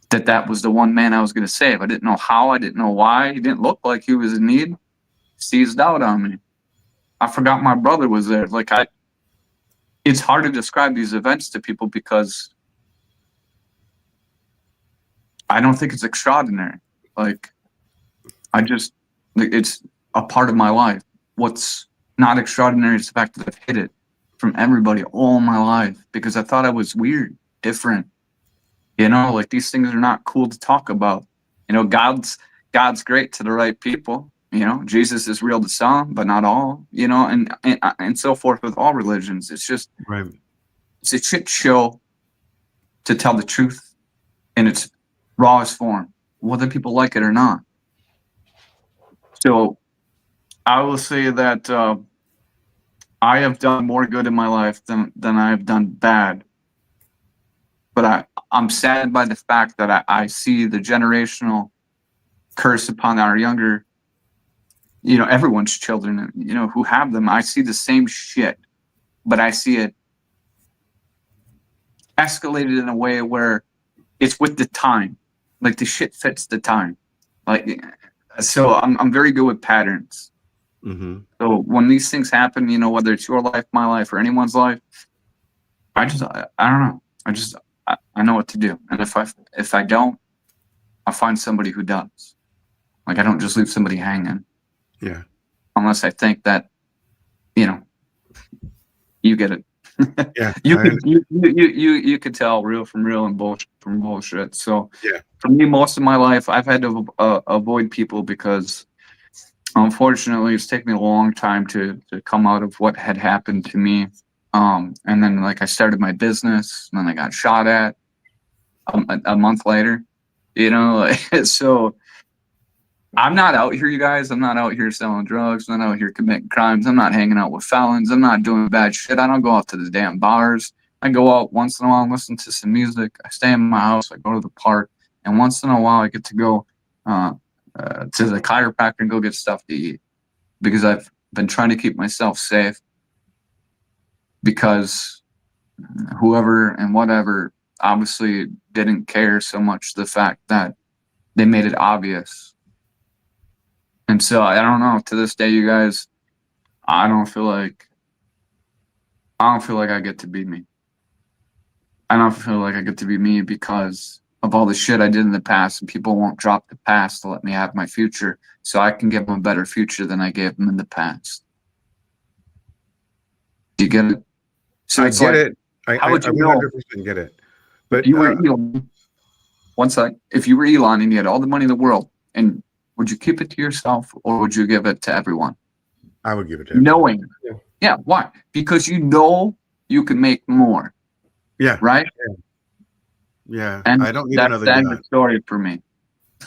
that was the one man I was going to save. I didn't know how. I didn't know why. He didn't look like he was in need. Seized out on me. I forgot my brother was there. Like, it's hard to describe these events to people because I don't think it's extraordinary. Like, it's a part of my life. What's not extraordinary is the fact that I've hid it from everybody all my life because I thought I was weird, different. You know, like, these things are not cool to talk about. You know, God's great to the right people. You know, Jesus is real to some, but not all. You know, and so forth with all religions. It's just it's a shit show to tell the truth in its rawest form, whether people like it or not. So I will say that I have done more good in my life than I have done bad. But I'm saddened by the fact that I see the generational curse upon our younger, you know, everyone's children, you know, who have them. I see the same shit, but I see it escalated in a way where it's with the time. Like, the shit fits the time. Like, so I'm very good with patterns. Mm-hmm. So when these things happen, you know, whether it's your life, my life, or anyone's life, I don't know. I know what to do. And if I don't, I'll find somebody who does. Like, I don't just leave somebody hanging. Yeah. Unless I think that, you know, you get it. Yeah. You could tell real from real and bullshit from bullshit. So yeah, for me, most of my life, I've had to avoid people because, unfortunately, it's taken me a long time to come out of what had happened to me. And then, like, I started my business, and then I got shot at a month later. You know, like, so I'm not out here, you guys. I'm not out here selling drugs. I'm not out here committing crimes. I'm not hanging out with felons. I'm not doing bad shit. I don't go out to the damn bars. I go out once in a while and listen to some music. I stay in my house. I go to the park. And once in a while, I get to go to the chiropractor and go get stuff to eat. Because I've been trying to keep myself safe. Because whoever and whatever obviously didn't care so much the fact that They made it obvious. And so I don't know, to this day, you guys, I don't feel like I get to be me. I don't feel like I get to be me because of all the shit I did in the past, and people won't drop the past to let me have my future, so I can give them a better future than I gave them in the past. Do you get it? So I it's get like, it. how would I you know 100% get it. But if you were Elon? One sec. If you were Elon and you had all the money in the world, and would you keep it to yourself or would you give it to everyone? I would give it to everyone. Knowing, yeah, why? Because you know you can make more, Yeah, right? yeah. And I don't need that's another the end yacht. of the story for me.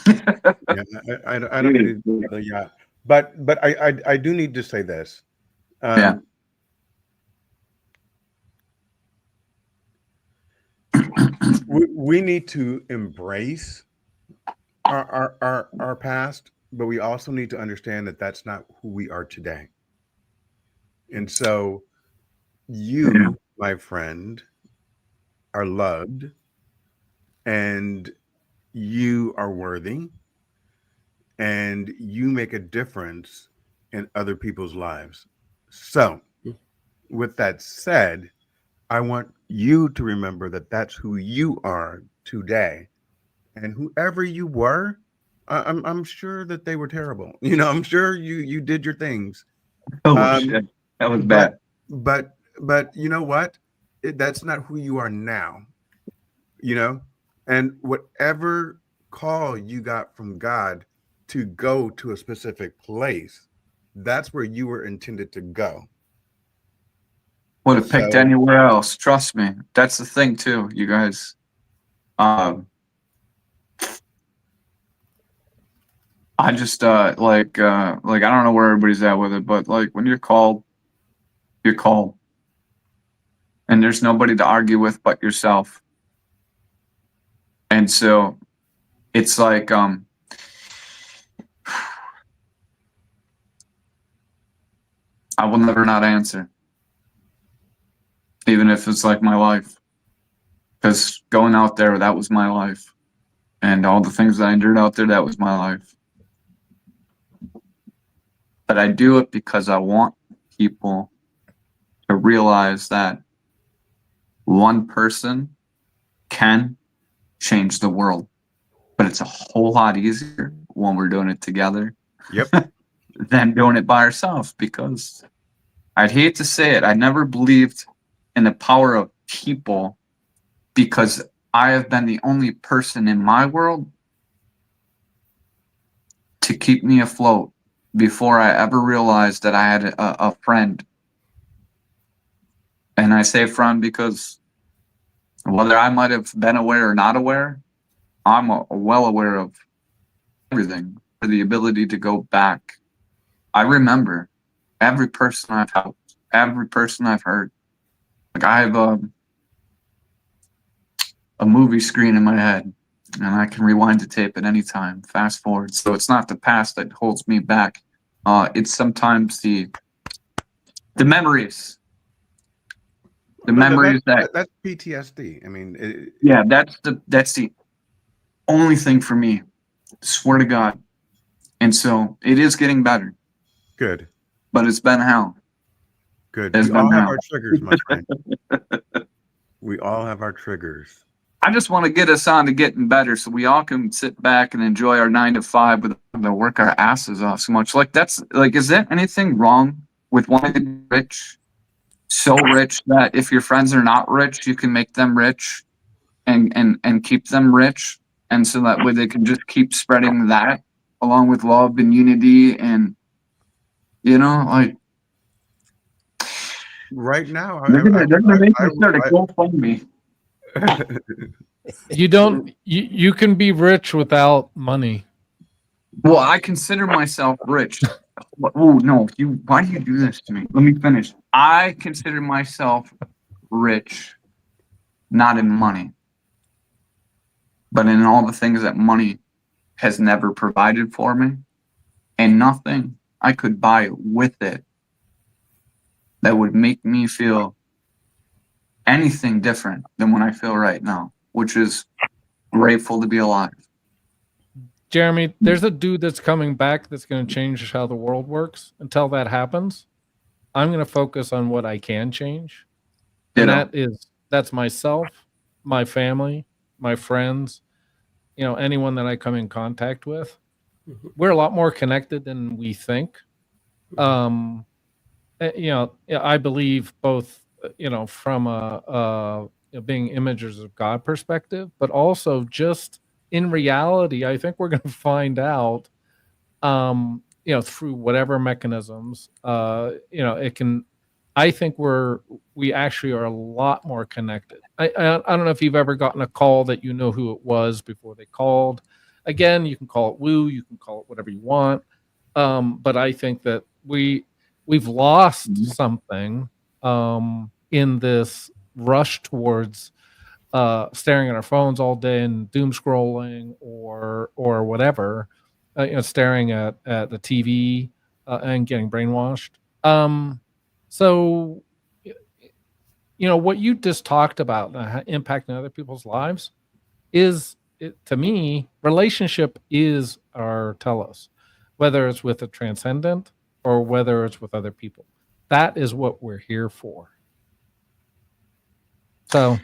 Yeah, I don't need another yacht. But I do need to say this. Yeah. We need to embrace our past, but we also need to understand that that's not who we are today. And so you, my friend, are loved, and you are worthy, and you make a difference in other people's lives. So, with that said, I want you to remember that that's who you are today, and whoever you were, I'm sure that they were terrible. You know, I'm sure you did your things. Oh shit, that was bad. But you know what? That's not who you are now. You know, and whatever call you got from God to go to a specific place, that's where you were intended to go. Would have picked So- anywhere else. Trust me. That's the thing too, you guys. I just like I don't know where everybody's at with it, but like when you're called, you're called. And there's nobody to argue with but yourself. And so it's like I will never not answer. Even if it's like my life. Because going out there, that was my life. And all the things that I endured out there, that was my life. But I do it because I want people to realize that one person can change the world. But it's a whole lot easier when we're doing it together. Yep. Than doing it by ourselves, because I'd hate to say it, I never believed in the power of people, because I have been the only person in my world to keep me afloat before I ever realized that I had a friend. And I say friend because whether I might have been aware or not aware, I'm well aware of everything, for the ability to go back. I remember every person I've helped, every person I've heard. Like I have a movie screen in my head, and I can rewind the tape at any time, fast forward. So it's not the past that holds me back. It's sometimes the memories. The memories that's PTSD. I mean, yeah, that's the only thing for me. Swear to God. And so it is getting better, good. but it's been hell. Good. It's We all been have hell. our triggers, my friend. We all have our triggers. I just want to get us on to getting better so we all can sit back and enjoy our 9 to 5 without having to work our asses off so much. Like that's like, is there anything wrong with wanting to be rich? So rich that if your friends are not rich, you can make them rich and keep them rich. And so that way they can just keep spreading that along with love and unity and, you know, like, Right now, they're gonna make me start a GoFundMe. You can be rich without money. Well, I consider myself rich. Oh no! Why do you do this to me? Let me finish. I consider myself rich, not in money, but in all the things that money has never provided for me, and nothing I could buy with it that would make me feel anything different than what I feel right now, which is grateful to be alive. Jeremy, there's a dude that's coming back that's going to change how the world works. Until that happens, I'm going to focus on what I can change. And that's myself, my family, my friends, anyone that I come in contact with. We're a lot more connected than we think. I believe both, from being imagers of God perspective, but also just in reality, I think we're going to find out, through whatever mechanisms, it can. I think we actually are a lot more connected. I don't know if you've ever gotten a call that you know who it was before they called. Again, you can call it woo, you can call it whatever you want, but I think that we've lost something in this rush towards staring at our phones all day and doom scrolling or whatever, staring at the TV and getting brainwashed. So, what you just talked about, impacting other people's lives, to me, relationship is our telos, whether it's with a transcendent or whether it's with other people. That is what we're here for. So,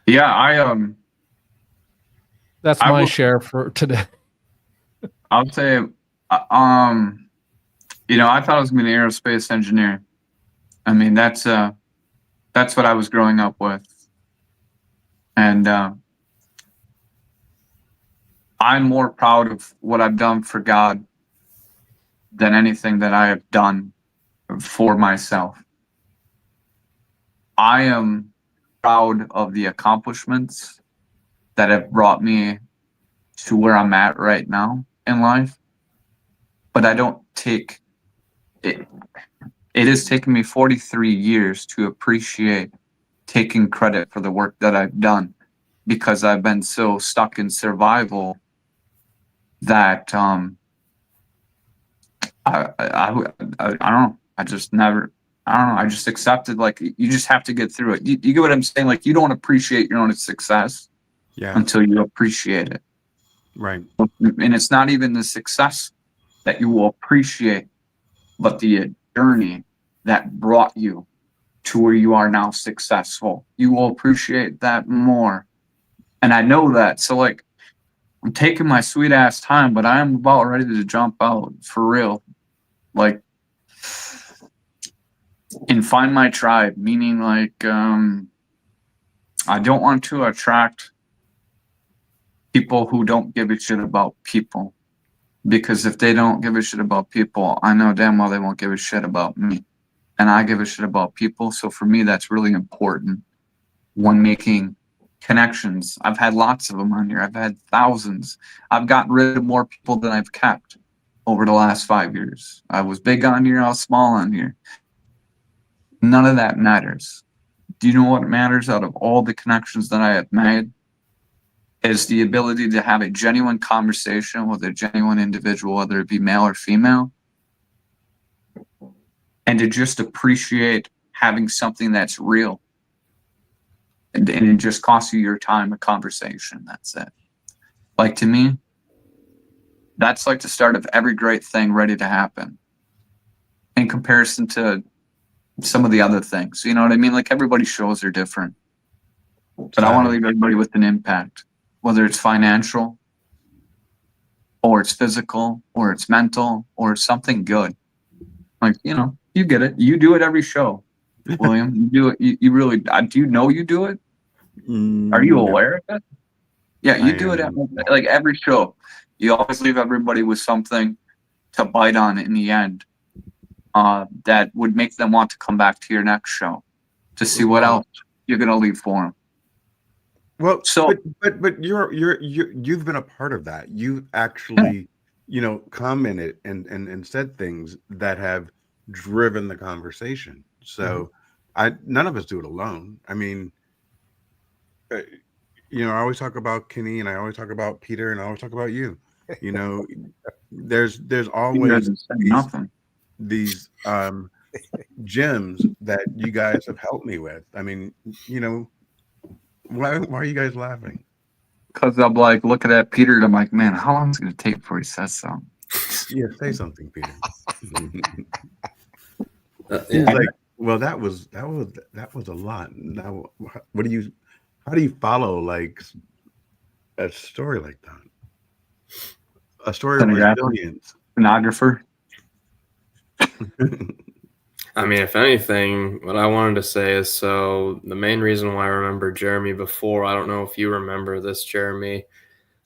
yeah, that's my share for today. I'll say, I thought I was going to be an aerospace engineer. I mean, that's what I was growing up with. And I'm more proud of what I've done for God than anything that I have done for myself. I am proud of the accomplishments that have brought me to where I'm at right now in life, but I don't take it. It has taken me 43 years to appreciate taking credit for the work that I've done, because I've been so stuck in survival that I don't know. I just never. I don't know. I just accepted, like, you just have to get through it. You get what I'm saying? Like, you don't appreciate your own success until you appreciate it. Right. And it's not even the success that you will appreciate, but the journey that brought you to where you are now successful. You will appreciate that more. And I know that. So, like, I'm taking my sweet ass time, but I am about ready to jump out for real. Like, and find my tribe, meaning, like, I don't want to attract people who don't give a shit about people, because if they don't give a shit about people, I know damn well they won't give a shit about me, and I give a shit about people. So for me, that's really important when making connections. I've had lots of them on here. I've had thousands. I've gotten rid of more people than I've kept over the last 5 years. I was big on here, I was small on here. None of that matters. Do you know what matters out of all the connections that I have made? Is the ability to have a genuine conversation with a genuine individual, whether it be male or female, and to just appreciate having something that's real. And it just costs you your time, a conversation. That's it. Like, to me, that's like the start of every great thing ready to happen, in comparison to some of the other things. You know what I mean? Like, everybody's shows are different, but I want to leave everybody with an impact, whether it's financial or it's physical or it's mental or it's something good. Like, you get it. You do it every show, William. You do it. You really, do you know you do it? Are you aware of it? Yeah, you do it at, like, every show. You always leave everybody with something to bite on in the end. That would make them want to come back to your next show to see what else you're gonna leave for them. Well, so but you've been a part of that. You've actually, commented and said things that have driven the conversation. So none of us do it alone. I mean, I always talk about Kenny, and I always talk about Peter, and I always talk about you. There's always these gems that you guys have helped me with. I mean, why are you guys laughing? Because I'm like looking at Peter and I'm like, man, how long is it going to take before he says something? Yeah, say something, Peter. Yeah. He's like, well, that was a lot. Now, what do you? How do you follow like a story like that? A story of Stenographer. resilience. Stenographer. I mean, if anything, what I wanted to say is, so the main reason why I remember Jeremy before, I don't know if you remember this, Jeremy,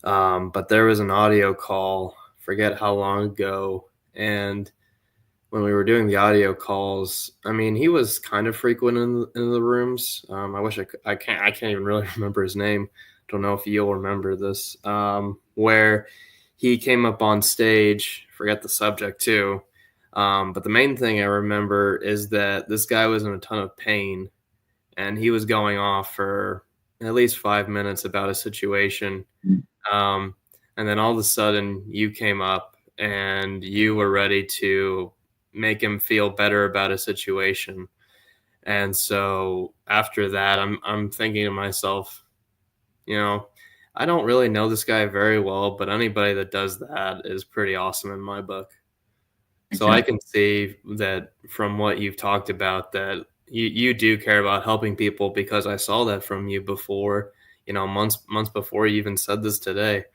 but there was an audio call, forget how long ago, and when we were doing the audio calls, I mean, he was kind of frequent in the rooms. I wish I can't even really remember his name. Don't know if you'll remember this, where he came up on stage, forget the subject too. But the main thing I remember is that this guy was in a ton of pain and he was going off for at least 5 minutes about a situation. And then all of a sudden you came up and you were ready to make him feel better about a situation. And so after that, I'm thinking to myself, you know, I don't really know this guy very well, but anybody that does that is pretty awesome in my book. So I can see that from what you've talked about that you do care about helping people, because I saw that from you before, months before you even said this today.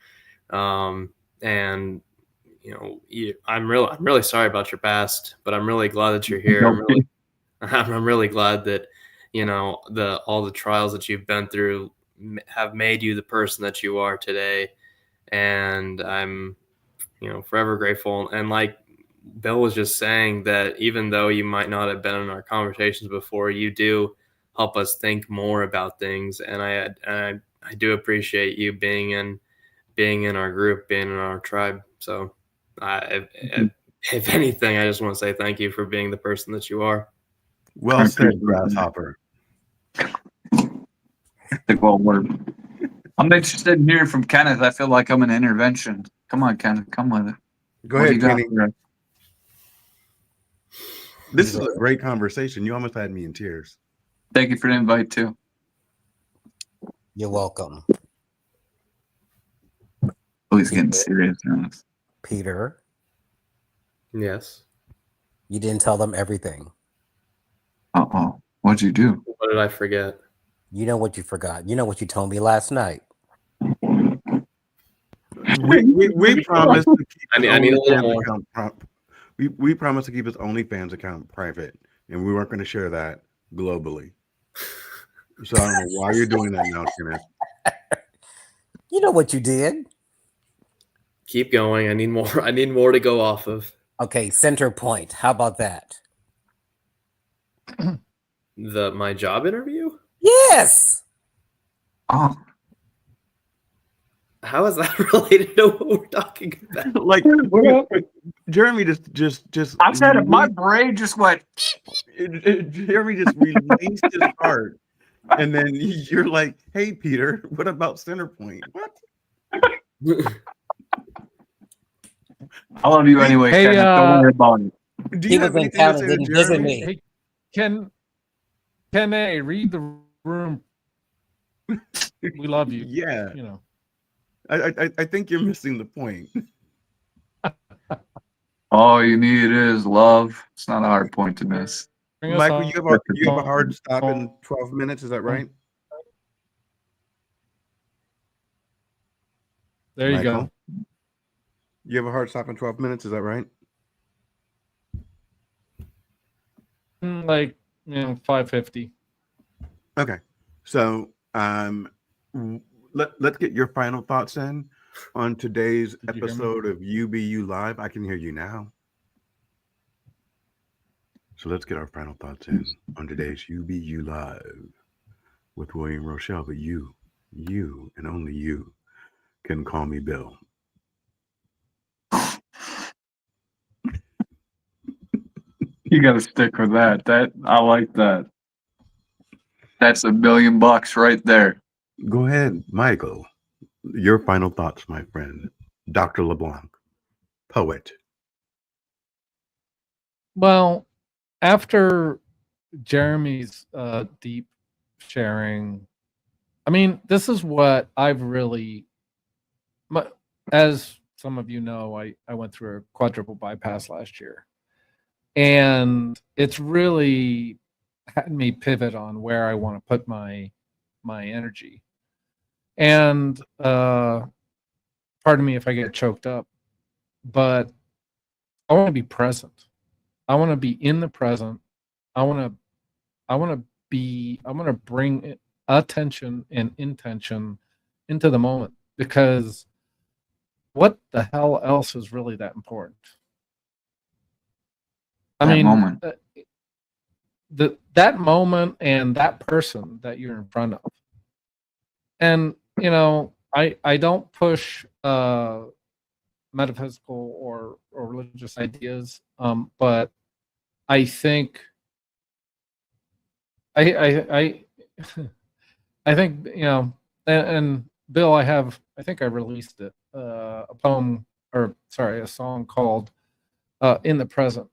And I'm really sorry about your past, but I'm really glad that you're here. I'm really glad that all the trials that you've been through have made you the person that you are today, and I'm forever grateful. And like Bill was just saying, that even though you might not have been in our conversations before, you do help us think more about things, and I do appreciate you being in our group, being in our tribe. So if anything, I just want to say thank you for being the person that you are. Well said, Grasshopper. Well, I'm interested in hearing from Kenneth. I feel like I'm an intervention. Come on, Kenneth, come with it. Go What do ahead, you got Kenny. for us? This is a great conversation. You almost had me in tears. Thank you for the invite too. You're welcome. Oh, he's getting serious now. Peter, Yes. you didn't tell them everything. Uh-oh. What'd you do? What did I forget? You know what you forgot. You know what you told me last night. We promised to keep I need a little more. We promised to keep his OnlyFans account private, and we weren't going to share that globally. So I don't know why you're doing that now, Kenneth. You know what you did. Keep going. I need more. I need more to go off of. Okay, center point. How about that? My job interview? Yes. Oh, How is that related to what we're talking about? Like Jeremy just I said it. My brain just went. Jeremy just released his heart, and then you're like, "Hey, Peter, what about Centerpoint? What?" I love you anyway, Hey, Kenneth. Don't worry about it. Do He you was have in anything town to and say to didn't visit Jeremy? me. Hey, Ken A, read the room. We love you. Yeah, You know. I think you're missing the point. All you need is love. It's not a hard point to miss. Bring us Michael, on. you have a hard stop in 12 minutes. Is that right? There you Michael? go. You have a hard stop in 12 minutes. Is that right? Like 5:50. Okay. So let's get your final thoughts in on today's Did you hear me? episode of UBU Live. I can hear you now. So let's get our final thoughts in on today's UBU Live with William Rochelle. But you and only you can call me Bill. You got to stick with that. I like that. That's $1 million right there. Go ahead, Michael. Your final thoughts, my friend. Dr. LeBlanc, poet. Well, after Jeremy's deep sharing, I mean, this is what I've really, as some of you know, I went through a quadruple bypass last year, and it's really had me pivot on where I want to put my energy. And pardon me if I get choked up, but I want to be present. I want to be in the present. I want to bring attention and intention into the moment, because what the hell else is really that important? I That mean, moment. that moment and that person that you're in front of. And you know, I don't push metaphysical or religious ideas, but I think I I think, you know, and Bill, I think I released it, a poem, or sorry, a song called "In the Present"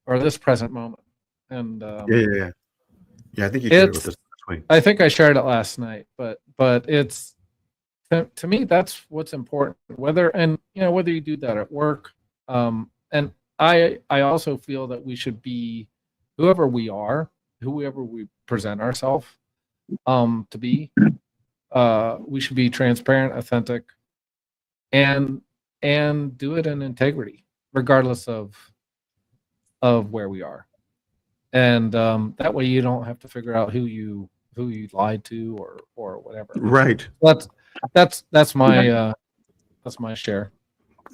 or "This Present Moment," and Yeah, I think you shared it with it's us last week. I think I shared it last night, but it's to me that's what's important. Whether, and you know, whether you do that at work, and I also feel that we should be whoever we are, whoever we present ourselves to be. We should be transparent, authentic, and do it in integrity, regardless of where we are. And that way, you don't have to figure out who you lied to or whatever. Right. That's my share.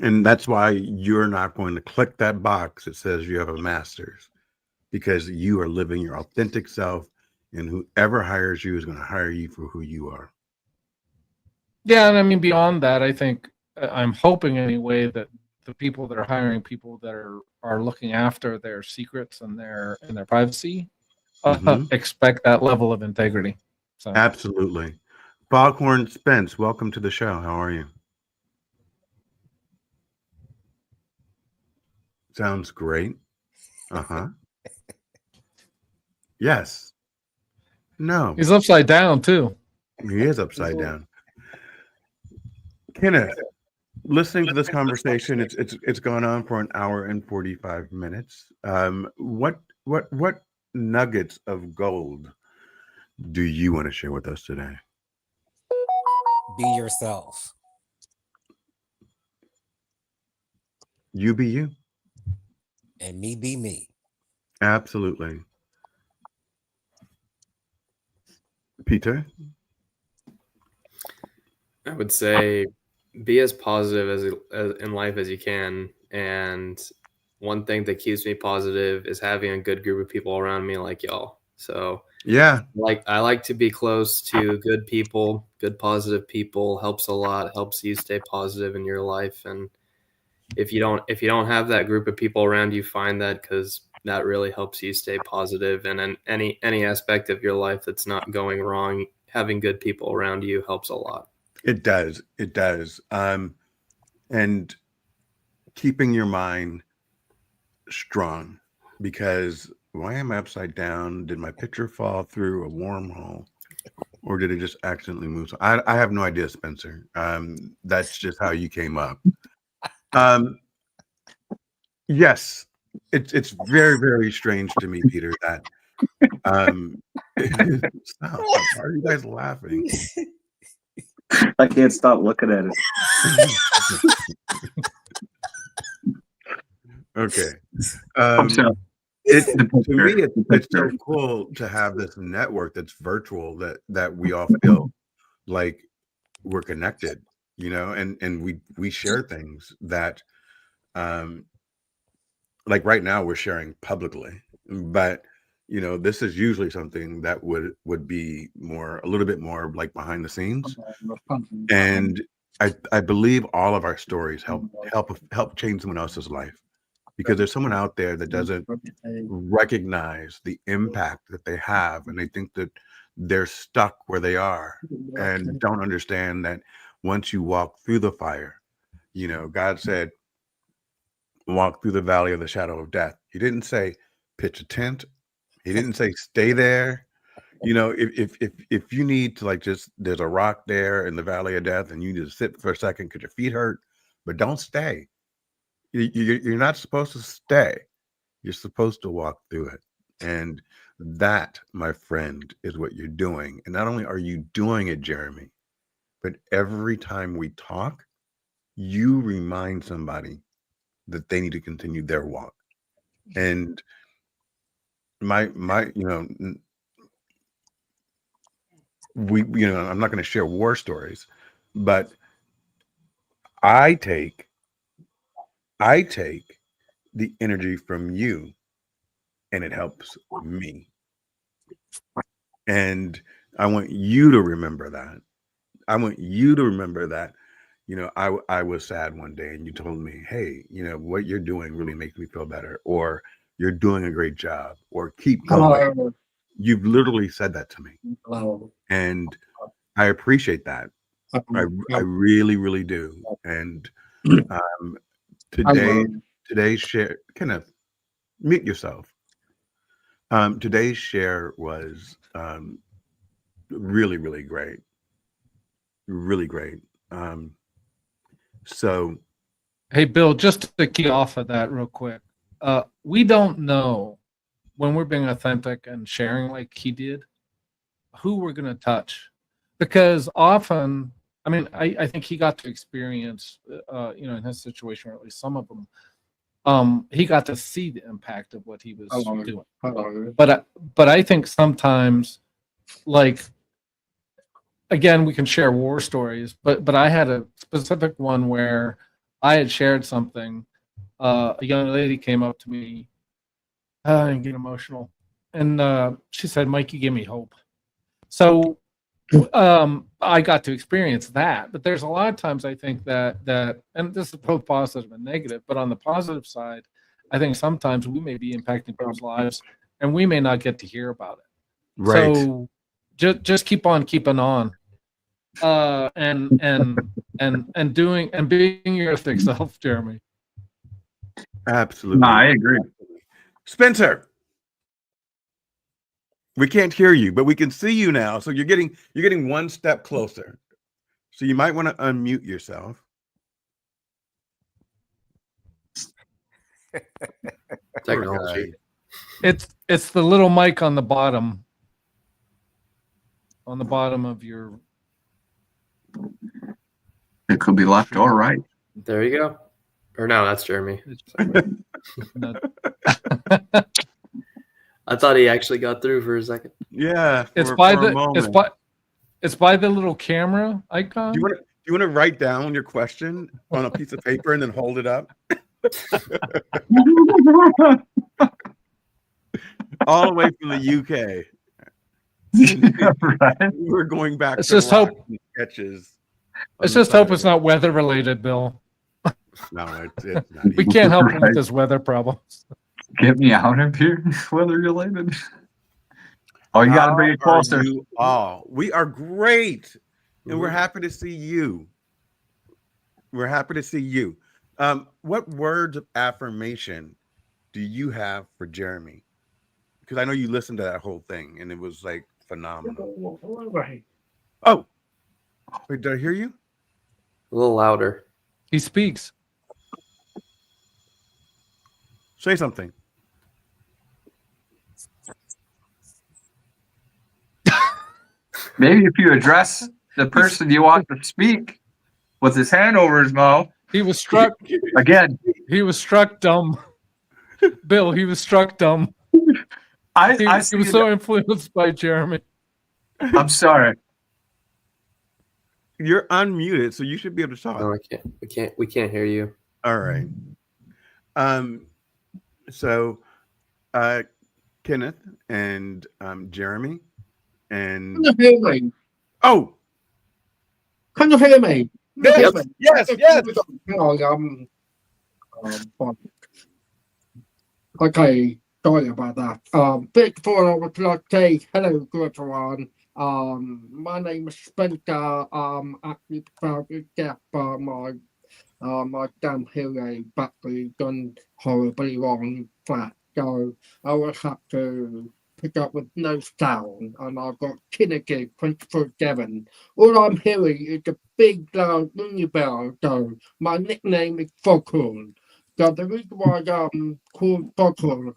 And that's why you're not going to click that box that says you have a master's, because you are living your authentic self, and whoever hires you is going to hire you for who you are. Yeah, and I mean, beyond that, I think I'm hoping anyway that the people that are hiring people that are looking after their secrets and their privacy Mhm. expect that level of integrity. So Absolutely. Foghorn Spence, welcome to the show. How are you? Sounds great. Uh-huh. Yes. No. he's upside down too. He is upside down. Kenneth, listening to this conversation, it's gone on for an hour and 45 minutes. What nuggets of gold do you want to share with us today? Be yourself. You be you. And me be me. Absolutely. Peter? I would say be as positive as in life as you can. And one thing that keeps me positive is having a good group of people around me like y'all. So Yeah. I like to be close to good people, good positive people. Helps a lot, helps you stay positive in your life. And if you don't have that group of people around you, find that, because that really helps you stay positive. And in any aspect of your life that's not going wrong, having good people around you helps a lot. It does. It does. And keeping your mind strong, because why am I upside down? Did my picture fall through a wormhole, or did it just accidentally move? I have no idea, Spencer. That's just how you came up. Yes, it's very, very strange to me, Peter, that stop. Why are you guys laughing? I can't stop looking at it. Okay. To To me, it's so cool to have this network that's virtual, that we all feel like we're connected, you know, and we share things that, like right now we're sharing publicly, but you know, this is usually something that would be a little bit more like behind the scenes. And I believe all of our stories help change someone else's life, because there's someone out there that doesn't recognize the impact that they have, and they think that they're stuck where they are, and don't understand that once you walk through the fire, you know, God said, walk through the valley of the shadow of death. He didn't say pitch a tent. He didn't say stay there. You know, if you need to like just there's a rock there in the valley of death, and you need to sit for a second because your feet hurt, but don't stay. You're not supposed to stay. You're supposed to walk through it, and that, my friend, is what you're doing. And not only are you doing it, Jeremy, but every time we talk, you remind somebody that they need to continue their walk. And my I'm not going to share war stories, but I take the energy from you and it helps me. And I want you to remember that. I want you to remember that, I was sad one day and you told me, hey, what you're doing really makes me feel better, or you're doing a great job, or keep going. Hello. You've literally said that to me. Hello. And I appreciate that. I really, really do. And today's share, Kenneth, mute yourself. Today's share was really, really great. Really great. So, Hey, Bill, just to key off of that real quick. We don't know when we're being authentic and sharing like he did, who we're going to touch. Because often, I mean, I think he got to experience, in his situation, or at least some of them, he got to see the impact of what he was doing. Hello. But I think sometimes, like, again, we can share war stories, but I had a specific one where I had shared something. A young lady came up to me and get emotional, and she said, "Mike, you give me hope." So I got to experience that. But there's a lot of times I think that, and this is both positive and negative, but on the positive side, I think sometimes we may be impacting people's lives and we may not get to hear about it. right. So just keep on keeping on, and doing and being your authentic self, Jeremy. Absolutely. No, I agree. Spencer, we can't hear you, but we can see you now. So you're getting one step closer. So you might want to unmute yourself. Technology. It's the little mic on the bottom of your. It could be left or right. There you go. Or no, that's Jeremy. I thought he actually got through for a second. Yeah. It's for by a the moment. it's by the little camera icon. Do you want to write down your question on a piece of paper and then hold it up? All the way from the UK. Right. We're going back. Let's to just hope- sketches. Let's just hope it's not weather related, Bill. No, it's not. We can't help him Right. with his weather problems. Get me out of here, weather related. Oh, you got to bring it How are closer. you all? We are great, and we're happy to see you. We're happy to see you. What words of affirmation do you have for Jeremy? Because I know you listened to that whole thing, and it was like phenomenal. Oh, wait, did I hear you? A little louder. He speaks. Say something. Maybe if you address the person you want to speak with his hand over his mouth, He was struck. again, He was struck dumb. Bill, he was struck dumb. I He see was it. so influenced by Jeremy. I'm sorry. You're unmuted, so you should be able to talk. No, I can't. We can't hear you. All right. So Kenneth and Jeremy and Can you hear me? oh Can you hear me? yes, yes, yes. Hang on, fine. Okay, sorry about that. Before I would like to say hello to everyone. My name is Spencer. Actually proud to get my downhill a battery gone horribly wrong flat. So I will have to pick up with no sound, and I've got Kinnegig 24/7. All I'm hearing is a big loud ringing bell. So my nickname is Foghorn. So the reason why I'm called Foghorn,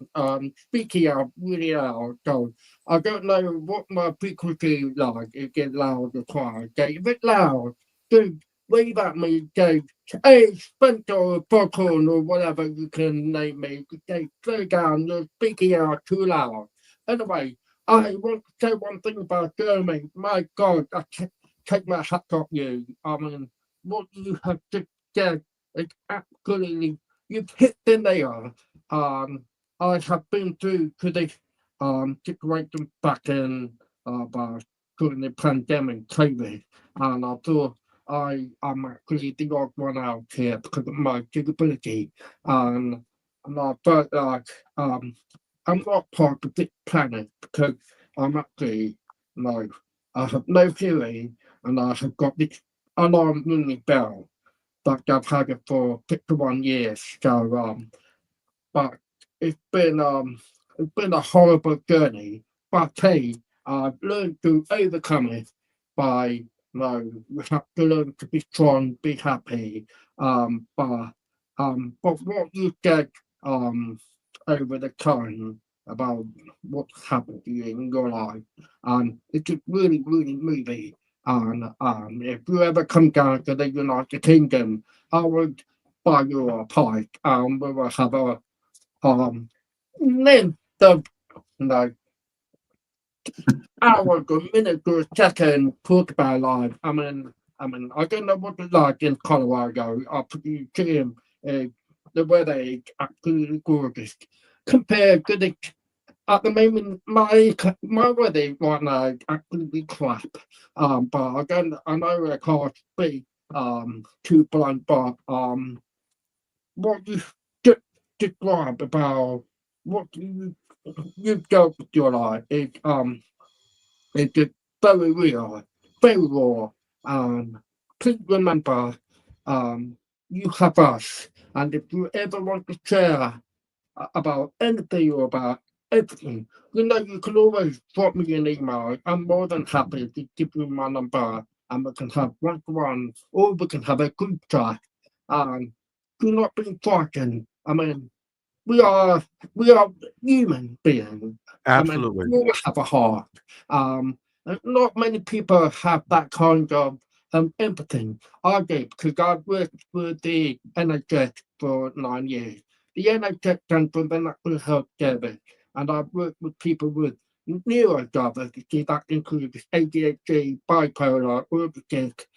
speaking out really loud. So I don't know what my frequency is like. It gets loud or quiet. Okay, if it's loud, do wave at me. Say, hey, Spencer or Foghorn or whatever you can name me. Okay, slow down. You're speaking out too loud. Anyway, I want to say one thing about Jeremy. My God, take my hat off you. I mean, what you have just said is absolutely, you've hit the nail. I have been through to this situation back in during the pandemic, COVID, and I thought I'm actually the odd one out here because of my disability, and I felt like I'm not part of this planet because I'm actually no, I have no hearing and I have got this alarm ringing bell that I've had it for 51 years. So but it's been a horrible journey. But hey, I've learned to overcome it by we have to learn to be strong, be happy. But what you said over the time about what happened to you in your life, and it's just really, really moving. And if you ever come down to the United Kingdom, I would buy you a pint, and we will have a then the hour to minute to a second talk about life. I mean, I don't know what it's like in Colorado. Up you see the weather is absolutely gorgeous compared to the at the moment my weather right now is absolutely crap. But again, I know I can't speak too blunt, but what you describe about what you've done with your life is it's just very real, very raw. Please remember, you have us, and if you ever want to share about anything or about everything, you can always drop me an email. I'm more than happy to give you my number, and we can have one-to-one, or we can have a group chat. And do not be frightened. I mean, we are human beings. Absolutely. I mean, we all have a heart. And not many people have that kind of empathy. I do because I've worked with the NHS for 9 years. The NHS stands for the National Health Service, and I've worked with people with neurodiversity that includes ADHD, bipolar, autistic.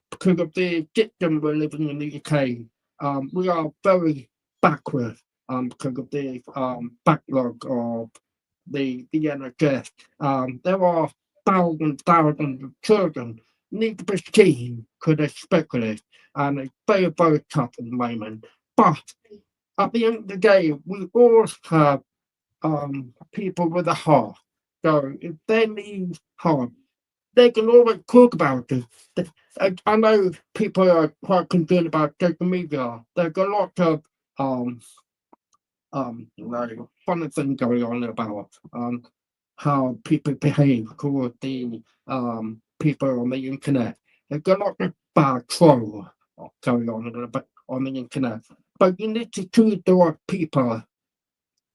Because of the system we're living in the UK, we are very backward because of the backlog of the NHS. There are thousands of children need to be seen to the specialist, and it's very, very tough at the moment. But at the end of the day, we all have people with a heart. So if they need help, they can always talk about it. I know people are quite concerned about social media. There's a lot of funny things going on about how people behave toward the people on the internet. There's a lot of bad troll going on the internet. But you need to choose the right people.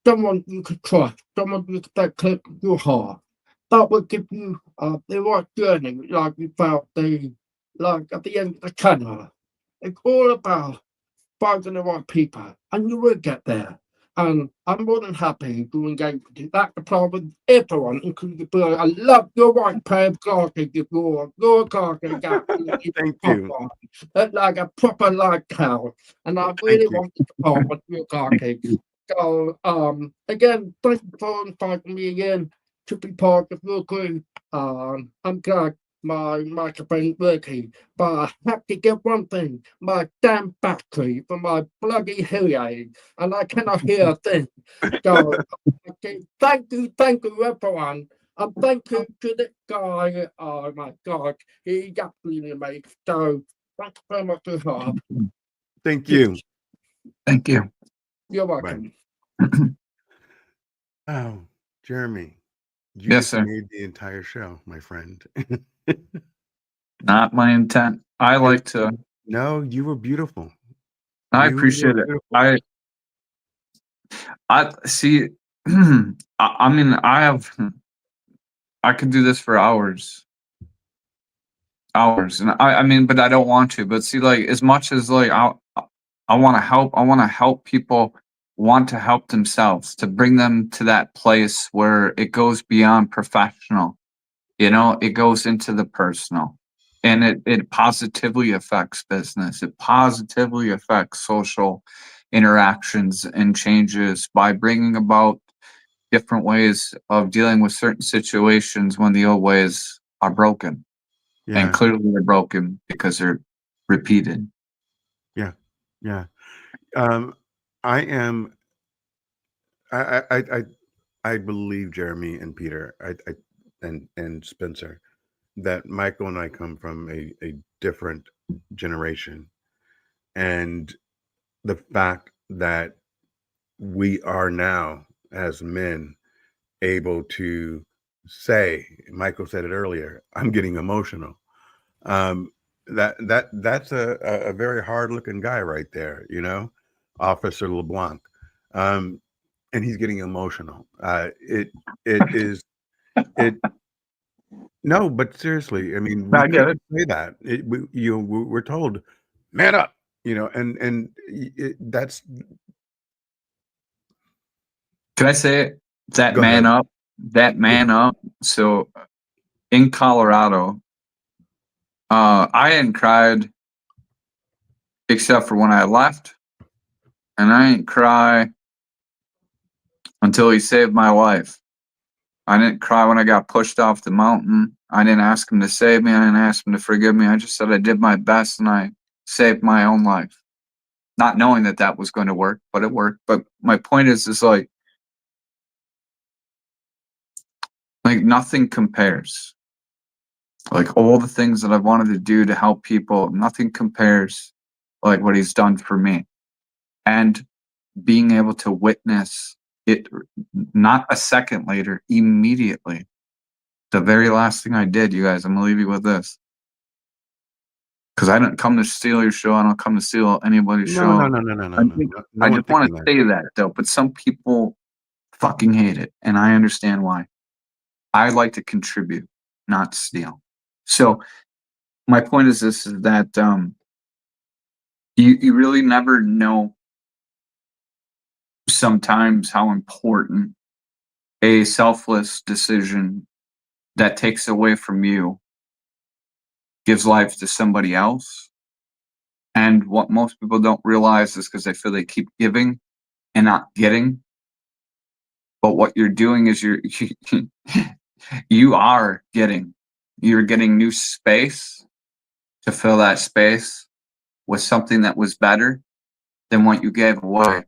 Someone you could trust, someone that click your heart. That will give you the right journey, like you felt like at the end of the tunnel. It's all about finding the right people, and you will get there. And I'm more than happy to engage with you. That apply with everyone, including the boy. I love your white pair of glasses, your glasses. Thank you. Like a proper lighthouse. And I really you. want to part with your glasses. So again, thank you for inviting me again to be part of your group. I'm glad my microphone working, but I have to get one thing: my damn battery for my bloody hearing, and I cannot hear a thing. So okay, thank you everyone, and thank you to this guy. Oh my God, he's absolutely amazing. So thank you very much for your help. Thank you. Thank you. You're welcome. Oh, Jeremy, you Yes, just sir. made the entire show, my friend. Not my intent. I like to. No, you were beautiful. I You were appreciate it. beautiful. I see. I mean, I could do this for hours, and I mean, but I don't want to. But see, like, as much as like I want to help. I want to help people want to help themselves, to bring them to that place where it goes beyond professional. You know, it goes into the personal, and it positively affects business. It positively affects social interactions and changes by bringing about different ways of dealing with certain situations when the old ways are broken. And Yeah, clearly they're broken because they're repeated. yeah, yeah. I am. I believe Jeremy and Peter, and Spencer, that Michael and I come from a different generation, and the fact that we are now as men able to say, Michael said it earlier, I'm getting emotional. That's a very hard looking guy right there, you know, Officer LeBlanc. And he's getting emotional. It is it no, but seriously, I mean, we I get couldn't it. say that. We're told, man up, you know, and that's Can I say it? That go ahead. man up, that man up. So in Colorado, I hadn't cried except for when I left, and I didn't cry until he saved my life. I didn't cry when I got pushed off the mountain. I didn't ask him to save me. I didn't ask him to forgive me. I just said I did my best and I saved my own life. Not knowing that that was going to work, but it worked. But my point is like nothing compares. Like all the things that I wanted to do to help people, nothing compares like what he's done for me. And being able to witness it, not a second later, immediately. The very last thing I did, you guys, I'm gonna leave you with this. Because I didn't come to steal your show. I don't come to steal anybody's No, show. no, no, no, no, no, no. No I one just want thinking to that. say that though, but some people fucking hate it, and I understand why. I like to contribute, not steal. So my point is this: is that you really never know sometimes how important a selfless decision that takes away from you gives life to somebody else. And what most people don't realize is because they feel they keep giving and not getting. But what you're doing is you are getting. You're getting new space to fill that space with something that was better than what you gave away.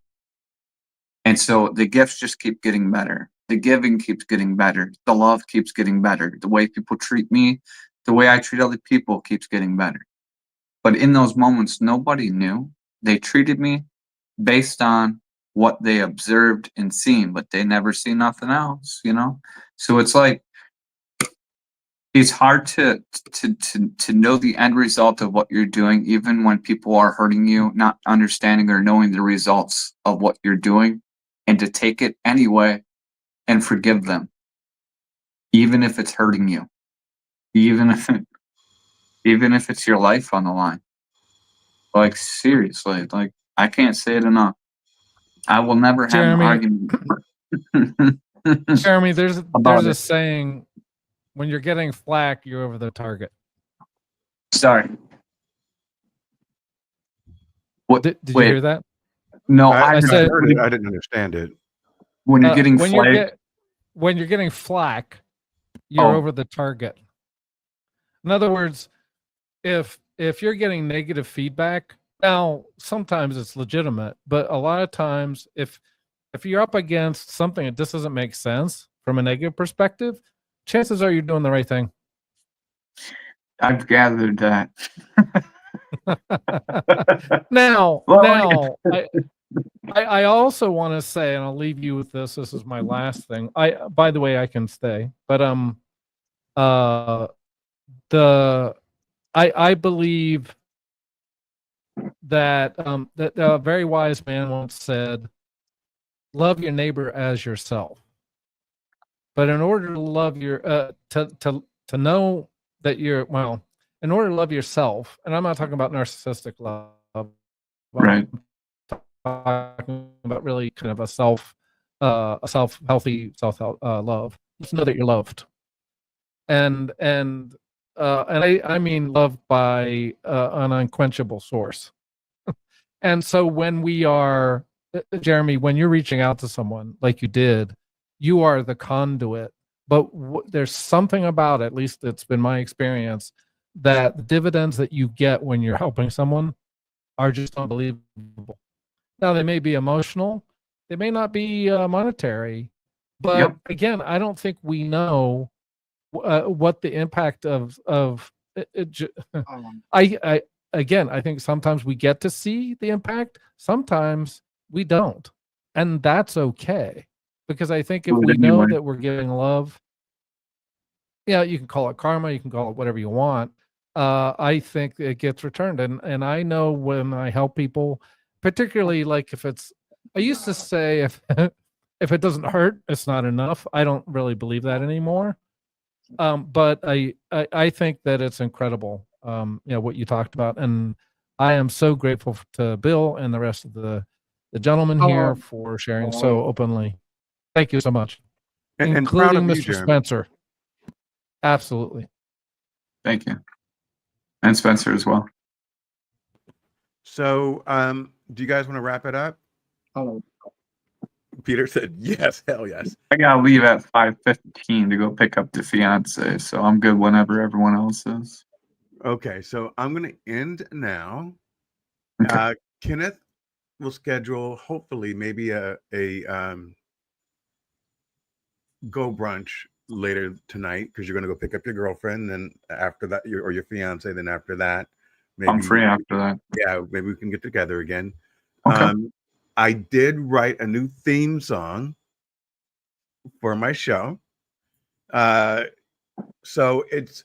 And so the gifts just keep getting better. The giving keeps getting better. The love keeps getting better. The way people treat me, the way I treat other people keeps getting better. But in those moments, nobody knew. They treated me based on what they observed and seen, but they never see nothing else, you know? So it's like, it's hard to know the end result of what you're doing, even when people are hurting you, not understanding or knowing the results of what you're doing, and to take it anyway and forgive them, even if it's hurting you, even if it's your life on the line. Like seriously, like I can't say it enough. I will never have an Jeremy, argument. Jeremy, there's About a it. saying, when you're getting flack, you're over the target. Sorry. What? Did you Wait, hear that? no, I said- heard it. I didn't understand it. when you're getting flagged. When you're getting flack, you're Oh. over the target. In other words, if you're getting negative feedback, now sometimes it's legitimate, but a lot of times if you're up against something that just doesn't make sense from a negative perspective, chances are you're doing the right thing. I've gathered that. Now, Well, I also want to say, and I'll leave you with this. This is my last thing. By the way, I can stay, but I believe that that a very wise man once said, "Love your neighbor as yourself." But in order to love your to know that you're in order to love yourself, and I'm not talking about narcissistic love, Right. talking about really kind of a healthy self love. Just know that you're loved, and I mean loved by an unquenchable source. And so when we are, Jeremy, when you're reaching out to someone like you did, you are the conduit. But there's something about it, at least it's been my experience, that the dividends that you get when you're helping someone are just unbelievable. Now, they may be emotional, they may not be monetary, but Yep. again, I don't think we know what the impact of I think sometimes we get to see the impact, sometimes we don't, and that's okay, because I think if Well, we know anyway. that we're giving love, yeah, you can call it karma, you can call it whatever you want. I think it gets returned, and I know when I help people, particularly like if it's, I used to say if if it doesn't hurt, it's not enough. I don't really believe that anymore. But I think that it's incredible, what you talked about, and I am so grateful to Bill and the rest of the gentlemen here for sharing so openly. Thank you so much, And proud including of you, Mr. Jeremy. Spencer. Absolutely. Thank you. And Spencer as well. So, do you guys want to wrap it up? Hello. Peter said, yes, hell yes. I gotta leave at 5:15 to go pick up the fiance, so I'm good whenever everyone else is. Okay, so I'm going to end now. Okay. Kenneth will schedule, hopefully, maybe a go brunch later tonight, because you're going to go pick up your girlfriend. Then after that, or your fiance. Then after that, maybe I'm free after that. Yeah, maybe we can get together again. Okay. I did write a new theme song for my show. So it's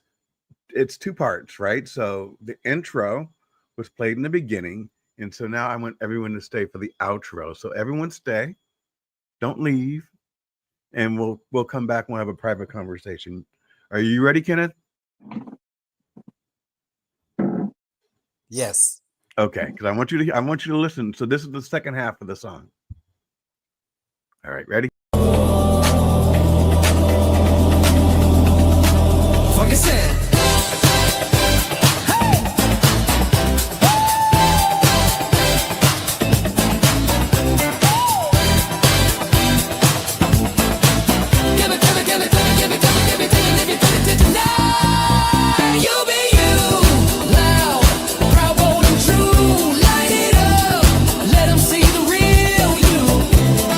two parts, right? So the intro was played in the beginning, and so now I want everyone to stay for the outro. So everyone stay, don't leave, and we'll come back and we'll have a private conversation. Are you ready, Kenneth? Yes. Okay, because I want you to listen. So this is the second half of the song. All right, ready? Focus in. Give it, give it, give it, give it, give it, give it, give it, give it, give it, give it tonight. You be you, loud, proud, bold, and true. Light it up, let 'em see the real you.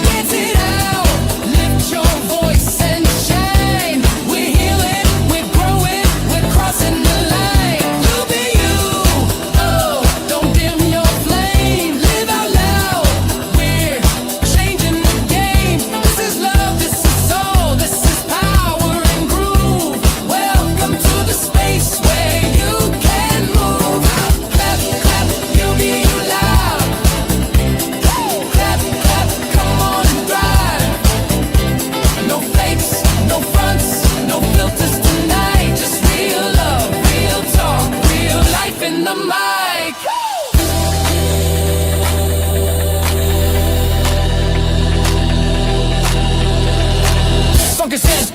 Dance it out, lift your voice and shine. We're healing, we're growing, we're crossing the line. You be you, oh, don't dim your flame. Live out loud, we're changing the game. This is love, this is soul, this is power and groove. Welcome to the space where you can move. Clap, clap, you be you loud. Clap, clap, come on and thrive. No fakes, no fronts, no filters tonight. Just real love, real talk, real life in the mic. Focus in.